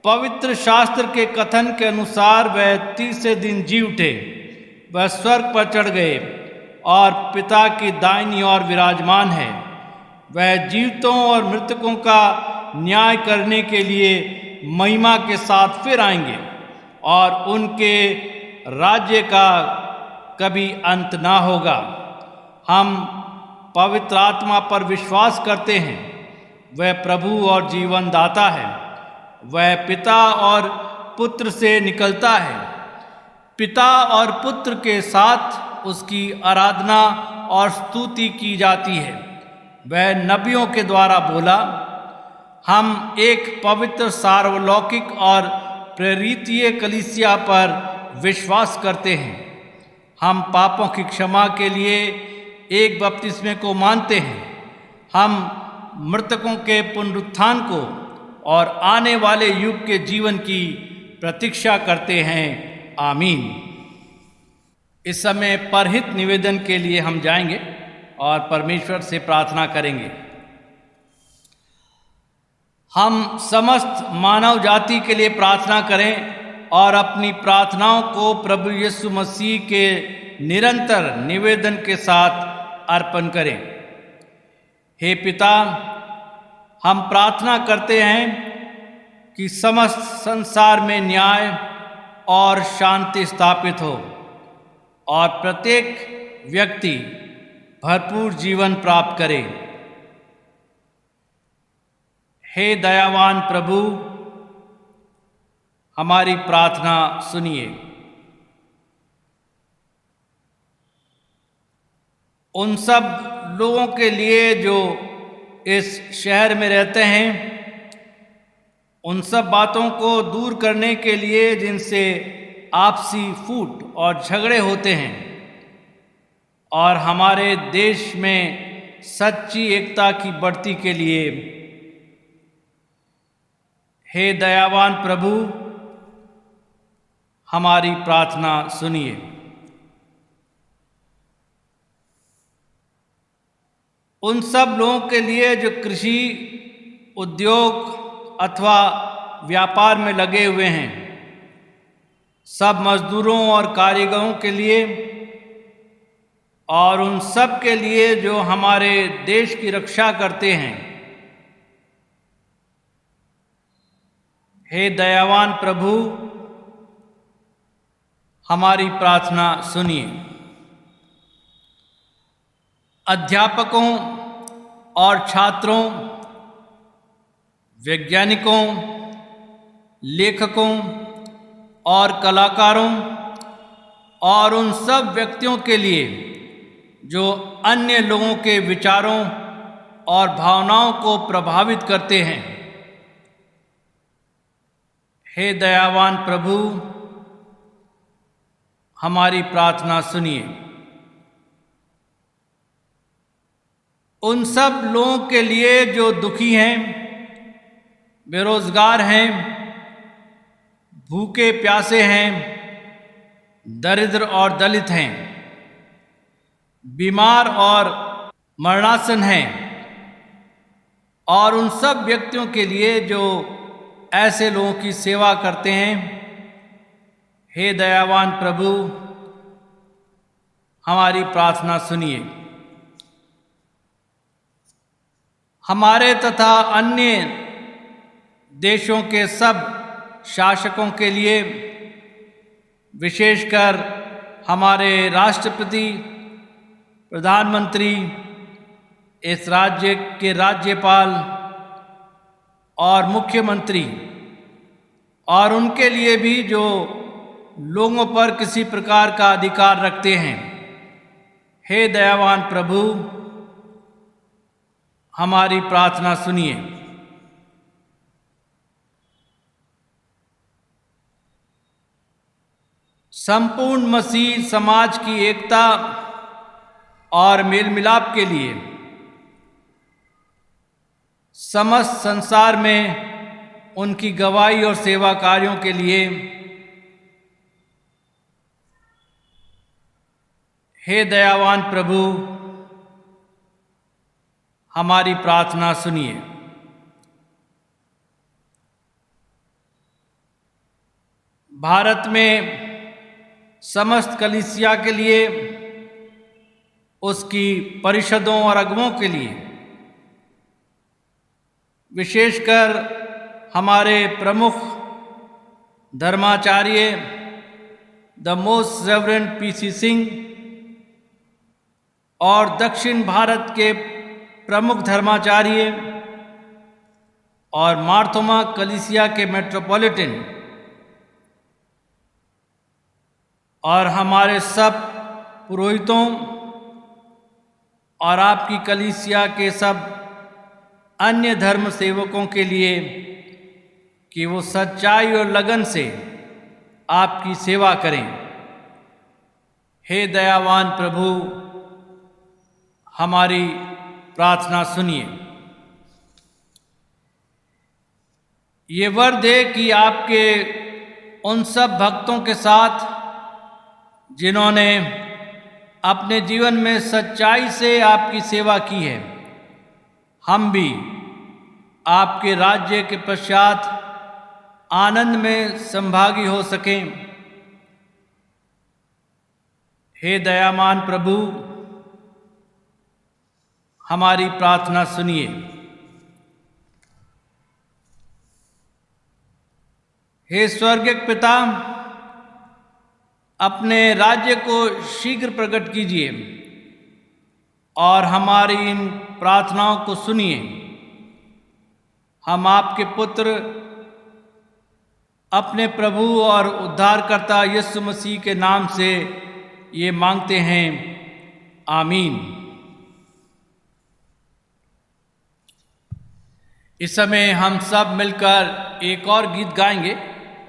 पवित्र शास्त्र के कथन के अनुसार वह तीसरे दिन जी उठे। वह स्वर्ग पर चढ़ गए और पिता की दाहिनी ओर विराजमान है। वह जीवितों और मृतकों का न्याय करने के लिए महिमा के साथ फिर आएंगे और उनके राज्य का कभी अंत ना होगा। हम पवित्र आत्मा पर विश्वास करते हैं। वह प्रभु और जीवन दाता है। वह पिता और पुत्र से निकलता है। पिता और पुत्र के साथ उसकी आराधना और स्तुति की जाती है। वह नबियों के द्वारा बोला। हम एक पवित्र सार्वलौकिक और प्रेरितीय कलीसिया पर विश्वास करते हैं। हम पापों की क्षमा के लिए एक बपतिस्मे को मानते हैं। हम मृतकों के पुनरुत्थान को और आने वाले युग के जीवन की प्रतीक्षा करते हैं। आमीन। इस समय परहित निवेदन के लिए हम जाएंगे और परमेश्वर से प्रार्थना करेंगे। हम समस्त मानव जाति के लिए प्रार्थना करें और अपनी प्रार्थनाओं को प्रभु यीशु मसीह के निरंतर निवेदन के साथ अर्पण करें। हे पिता, हम प्रार्थना करते हैं कि समस्त संसार में न्याय और शांति स्थापित हो और प्रत्येक व्यक्ति भरपूर जीवन प्राप्त करे। हे दयावान प्रभु, हमारी प्रार्थना सुनिए। उन सब लोगों के लिए जो इस शहर में रहते हैं, उन सब बातों को दूर करने के लिए जिनसे आपसी फूट और झगड़े होते हैं, और हमारे देश में सच्ची एकता की बढ़ती के लिए हे दयावान प्रभु, हमारी प्रार्थना सुनिए। उन सब लोगों के लिए जो कृषि, उद्योग अथवा व्यापार में लगे हुए हैं, सब मजदूरों और कारीगरों के लिए, और उन सब के लिए जो हमारे देश की रक्षा करते हैं, हे दयावान प्रभु, हमारी प्रार्थना सुनिए। अध्यापकों और छात्रों, वैज्ञानिकों, लेखकों और कलाकारों और उन सब व्यक्तियों के लिए जो अन्य लोगों के विचारों और भावनाओं को प्रभावित करते हैं, हे दयावान प्रभु, हमारी प्रार्थना सुनिए। उन सब लोगों के लिए जो दुखी हैं, बेरोजगार हैं, भूखे प्यासे हैं, दरिद्र और दलित हैं, बीमार और मरणासन हैं, और उन सब व्यक्तियों के लिए जो ऐसे लोगों की सेवा करते हैं, हे दयावान प्रभु, हमारी प्रार्थना सुनिए। हमारे तथा अन्य देशों के सब शासकों के लिए, विशेषकर हमारे राष्ट्रपति, प्रधानमंत्री, इस राज्य के राज्यपाल और मुख्यमंत्री, और उनके लिए भी जो लोगों पर किसी प्रकार का अधिकार रखते हैं, हे दयावान प्रभु, हमारी प्रार्थना सुनिए। संपूर्ण मसीह समाज की एकता और मेल मिलाप के लिए समस्त संसार में उनकी गवाही और सेवा कार्यों के लिए हे दयावान प्रभु, हमारी प्रार्थना सुनिए। भारत में समस्त कलीसिया के लिए, उसकी परिषदों और अगुवों के लिए, विशेषकर हमारे प्रमुख धर्माचार्य the most reverend PC Singh और दक्षिण भारत के प्रमुख धर्माचार्य और मार्थोमा कलीसिया के मेट्रोपॉलिटन और हमारे सब पुरोहितों और आपकी कलीसिया के सब अन्य धर्म सेवकों के लिए कि वो सच्चाई और लगन से आपकी सेवा करें। हे दयावान प्रभु, हमारी प्रार्थना सुनिए। ये वर दे कि आपके उन सब भक्तों के साथ जिन्होंने अपने जीवन में सच्चाई से आपकी सेवा की है, हम भी आपके राज्य के पश्चात आनंद में संभागी हो सकें। हे दयावान प्रभु, हमारी प्रार्थना सुनिए। हे स्वर्गीय पिता, अपने राज्य को शीघ्र प्रकट कीजिए और हमारी इन प्रार्थनाओं को सुनिए। हम आपके पुत्र, अपने प्रभु और उद्धारकर्ता यीशु मसीह के नाम से ये मांगते हैं, आमीन। इस समय हम सब मिलकर एक और गीत गाएंगे,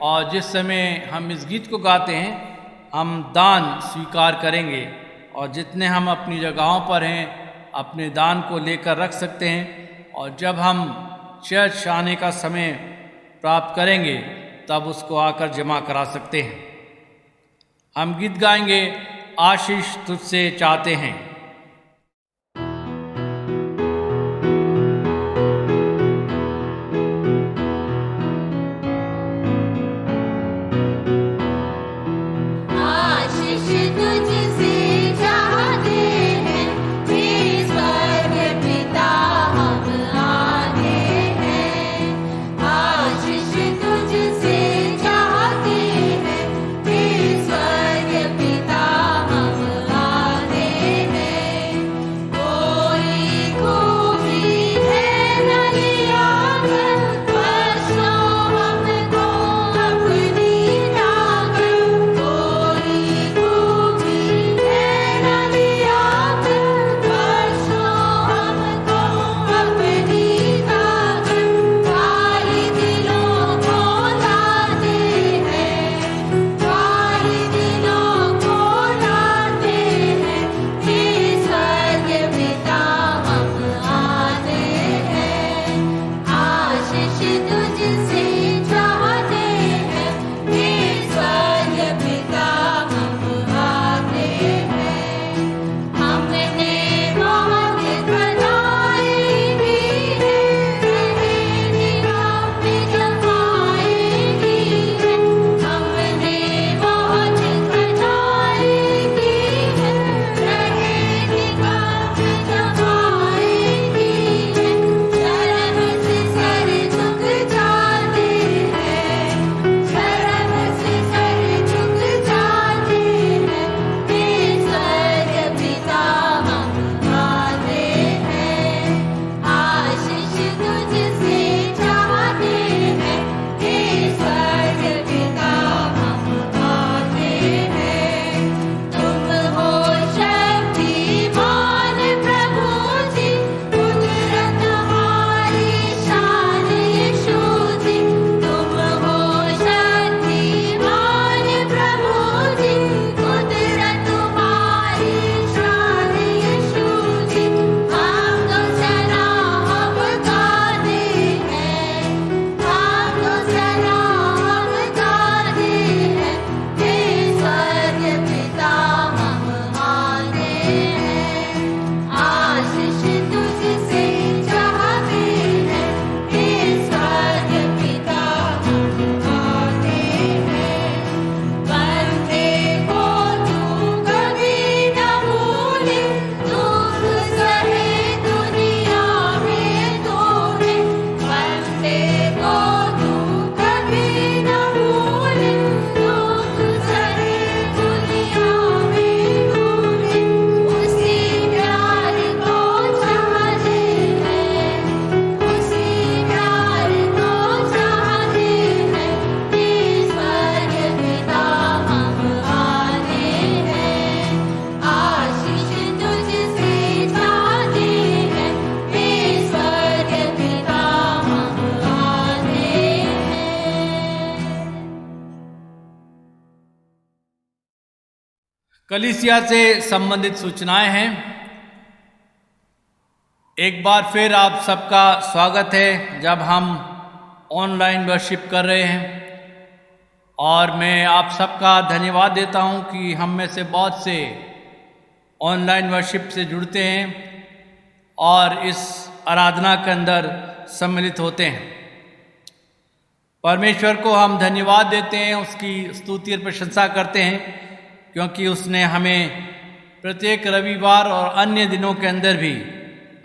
और जिस समय हम इस गीत को गाते हैं हम दान स्वीकार करेंगे, और जितने हम अपनी जगहों पर हैं अपने दान को लेकर रख सकते हैं, और जब हम चर्च आने का समय प्राप्त करेंगे तब उसको आकर जमा करा सकते हैं। हम गीत गाएंगे, आशीष तुझसे चाहते हैं। कलीसिया से संबंधित सूचनाएं हैं। एक बार फिर आप सबका स्वागत है जब हम ऑनलाइन वर्शिप कर रहे हैं, और मैं आप सबका धन्यवाद देता हूं कि हम में से बहुत से ऑनलाइन वर्शिप से जुड़ते हैं और इस आराधना के अंदर सम्मिलित होते हैं। परमेश्वर को हम धन्यवाद देते हैं, उसकी स्तुति और प्रशंसा करते हैं, क्योंकि उसने हमें प्रत्येक रविवार और अन्य दिनों के अंदर भी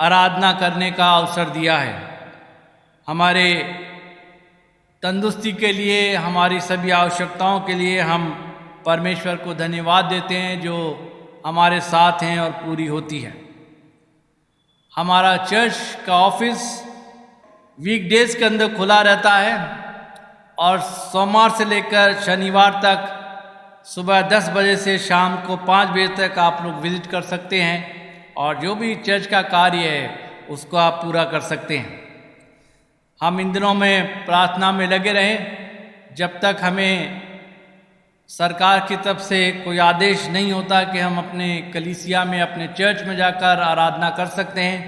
आराधना करने का अवसर दिया है। हमारे तंदुरुस्ती के लिए, हमारी सभी आवश्यकताओं के लिए हम परमेश्वर को धन्यवाद देते हैं जो हमारे साथ हैं और पूरी होती है। हमारा चर्च का ऑफिस वीकडेज के अंदर खुला रहता है और सोमवार से लेकर शनिवार तक सुबह 10 बजे से शाम को 5 बजे तक आप लोग विजिट कर सकते हैं और जो भी चर्च का कार्य है उसको आप पूरा कर सकते हैं। हम इन दिनों में प्रार्थना में लगे रहें जब तक हमें सरकार की तरफ से कोई आदेश नहीं होता कि हम अपने कलीसिया में, अपने चर्च में जाकर आराधना कर सकते हैं,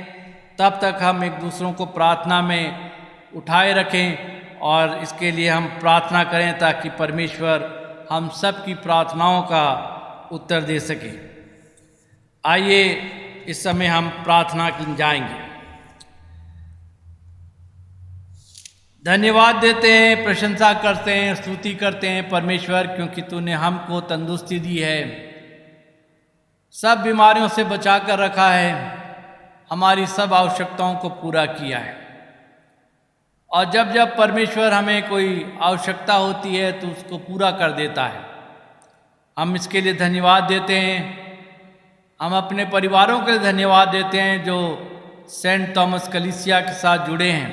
तब तक हम एक दूसरों को प्रार्थना में उठाए रखें और इसके लिए हम प्रार्थना करें ताकि परमेश्वर हम सब की प्रार्थनाओं का उत्तर दे सके। आइए इस समय हम प्रार्थना के जाएंगे। धन्यवाद देते हैं, प्रशंसा करते हैं, स्तुति करते हैं परमेश्वर, क्योंकि तूने हमको तंदुरुस्ती दी है, सब बीमारियों से बचा कर रखा है, हमारी सब आवश्यकताओं को पूरा किया है। और जब जब परमेश्वर हमें कोई आवश्यकता होती है तो उसको पूरा कर देता है। हम इसके लिए धन्यवाद देते हैं। हम अपने परिवारों के लिए धन्यवाद देते हैं जो सेंट थॉमस कलीसिया के साथ जुड़े हैं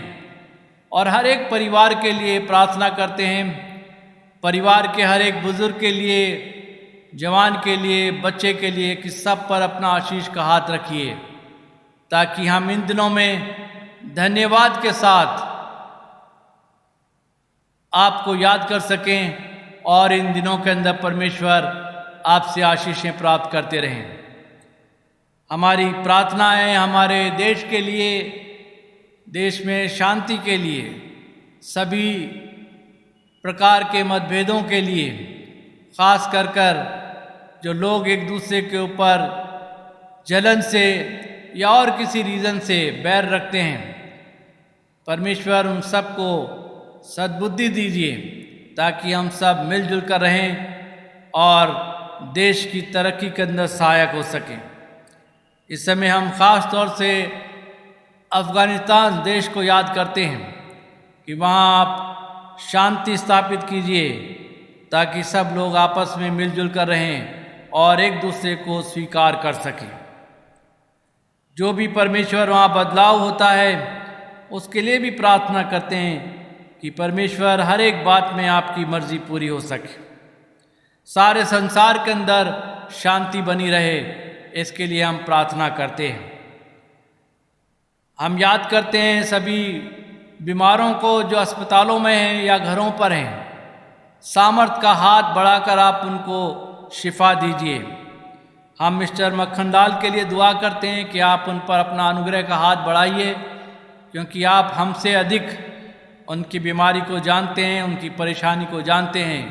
और हर एक परिवार के लिए प्रार्थना करते हैं। परिवार के हर एक बुजुर्ग के लिए, जवान के लिए, बच्चे के लिए कि सब पर अपना आशीष का हाथ रखिए ताकि हम इन दिनों में धन्यवाद के साथ आपको याद कर सकें और इन दिनों के अंदर परमेश्वर आपसे आशीषें प्राप्त करते रहें। हमारी प्रार्थनाएं हमारे देश के लिए, देश में शांति के लिए, सभी प्रकार के मतभेदों के लिए, खास कर जो लोग एक दूसरे के ऊपर जलन से या और किसी रीज़न से बैर रखते हैं, परमेश्वर उन सबको सद्बुद्धि दीजिए ताकि हम सब मिलजुल कर रहें और देश की तरक्की के अंदर सहायक हो सकें। इस समय हम ख़ास तौर से अफ़गानिस्तान देश को याद करते हैं कि वहाँ आप शांति स्थापित कीजिए ताकि सब लोग आपस में मिलजुल कर रहें और एक दूसरे को स्वीकार कर सकें। जो भी परमेश्वर वहाँ बदलाव होता है उसके लिए भी प्रार्थना करते हैं कि परमेश्वर हर एक बात में आपकी मर्जी पूरी हो सके, सारे संसार के अंदर शांति बनी रहे, इसके लिए हम प्रार्थना करते हैं। हम याद करते हैं सभी बीमारों को जो अस्पतालों में हैं या घरों पर हैं, सामर्थ का हाथ बढ़ाकर आप उनको शिफा दीजिए। हम मिस्टर मक्खनलाल के लिए दुआ करते हैं कि आप उन पर अपना अनुग्रह का हाथ बढ़ाइए, क्योंकि आप हमसे अधिक उनकी बीमारी को जानते हैं, उनकी परेशानी को जानते हैं,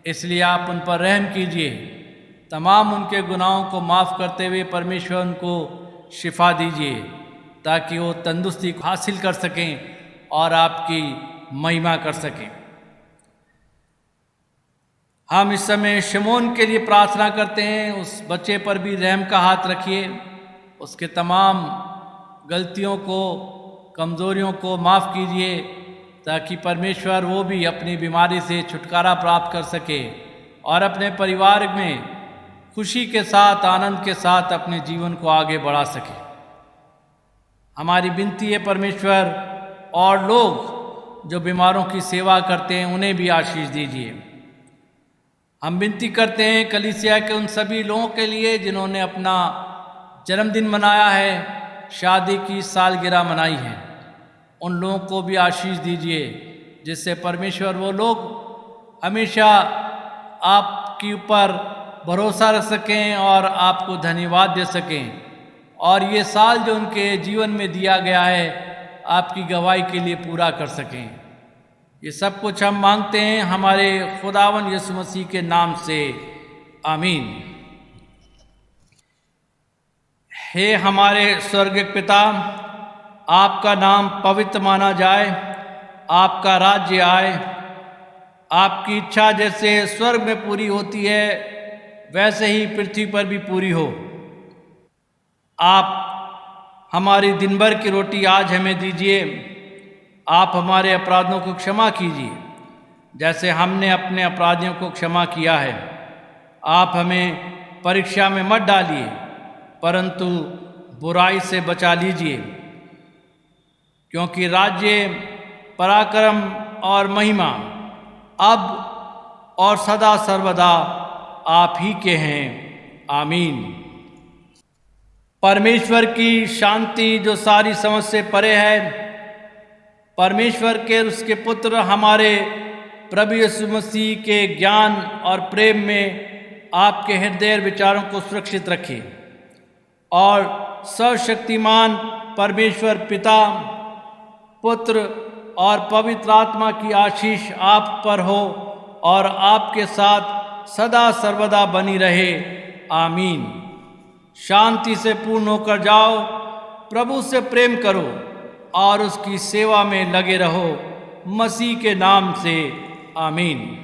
इसलिए आप उन पर रहम कीजिए। तमाम उनके गुनाहों को माफ़ करते हुए परमेश्वर उनको शिफा दीजिए ताकि वो तंदुरुस्ती हासिल कर सकें और आपकी महिमा कर सकें। हम इस समय शमोन के लिए प्रार्थना करते हैं, उस बच्चे पर भी रहम का हाथ रखिए, उसके तमाम गलतियों को, कमज़ोरियों को माफ़ कीजिए ताकि परमेश्वर वो भी अपनी बीमारी से छुटकारा प्राप्त कर सके और अपने परिवार में खुशी के साथ, आनंद के साथ अपने जीवन को आगे बढ़ा सके। हमारी विनती है परमेश्वर, और लोग जो बीमारों की सेवा करते हैं उन्हें भी आशीष दीजिए। हम विनती करते हैं कलीसिया के उन सभी लोगों के लिए जिन्होंने अपना जन्मदिन मनाया है, शादी की सालगिरह मनाई है, उन लोगों को भी आशीष दीजिए जिससे परमेश्वर वो लोग हमेशा आपके ऊपर भरोसा रख सकें और आपको धन्यवाद दे सकें और ये साल जो उनके जीवन में दिया गया है आपकी गवाही के लिए पूरा कर सकें। ये सब कुछ हम मांगते हैं हमारे खुदावन यीशु मसीह के नाम से, आमीन। हे हमारे स्वर्गीय पिता, आपका नाम पवित्र माना जाए, आपका राज्य आए, आपकी इच्छा जैसे स्वर्ग में पूरी होती है वैसे ही पृथ्वी पर भी पूरी हो। आप हमारी दिन भर की रोटी आज हमें दीजिए आप हमारे अपराधों को क्षमा कीजिए जैसे हमने अपने अपराधियों को क्षमा किया है। आप हमें परीक्षा में मत डालिए परंतु बुराई से बचा लीजिए, क्योंकि राज्य, पराक्रम और महिमा अब और सदा सर्वदा आप ही के हैं। आमीन। परमेश्वर की शांति जो सारी समझ से परे है, परमेश्वर के उसके पुत्र हमारे प्रभु यीशु मसीह के ज्ञान और प्रेम में आपके हृदय विचारों को सुरक्षित रखे और सर्वशक्तिमान परमेश्वर पिता, पुत्र और पवित्र आत्मा की आशीष आप पर हो और आपके साथ सदा सर्वदा बनी रहे। आमीन। शांति से पूर्ण होकर जाओ, प्रभु से प्रेम करो और उसकी सेवा में लगे रहो, मसीह के नाम से। आमीन।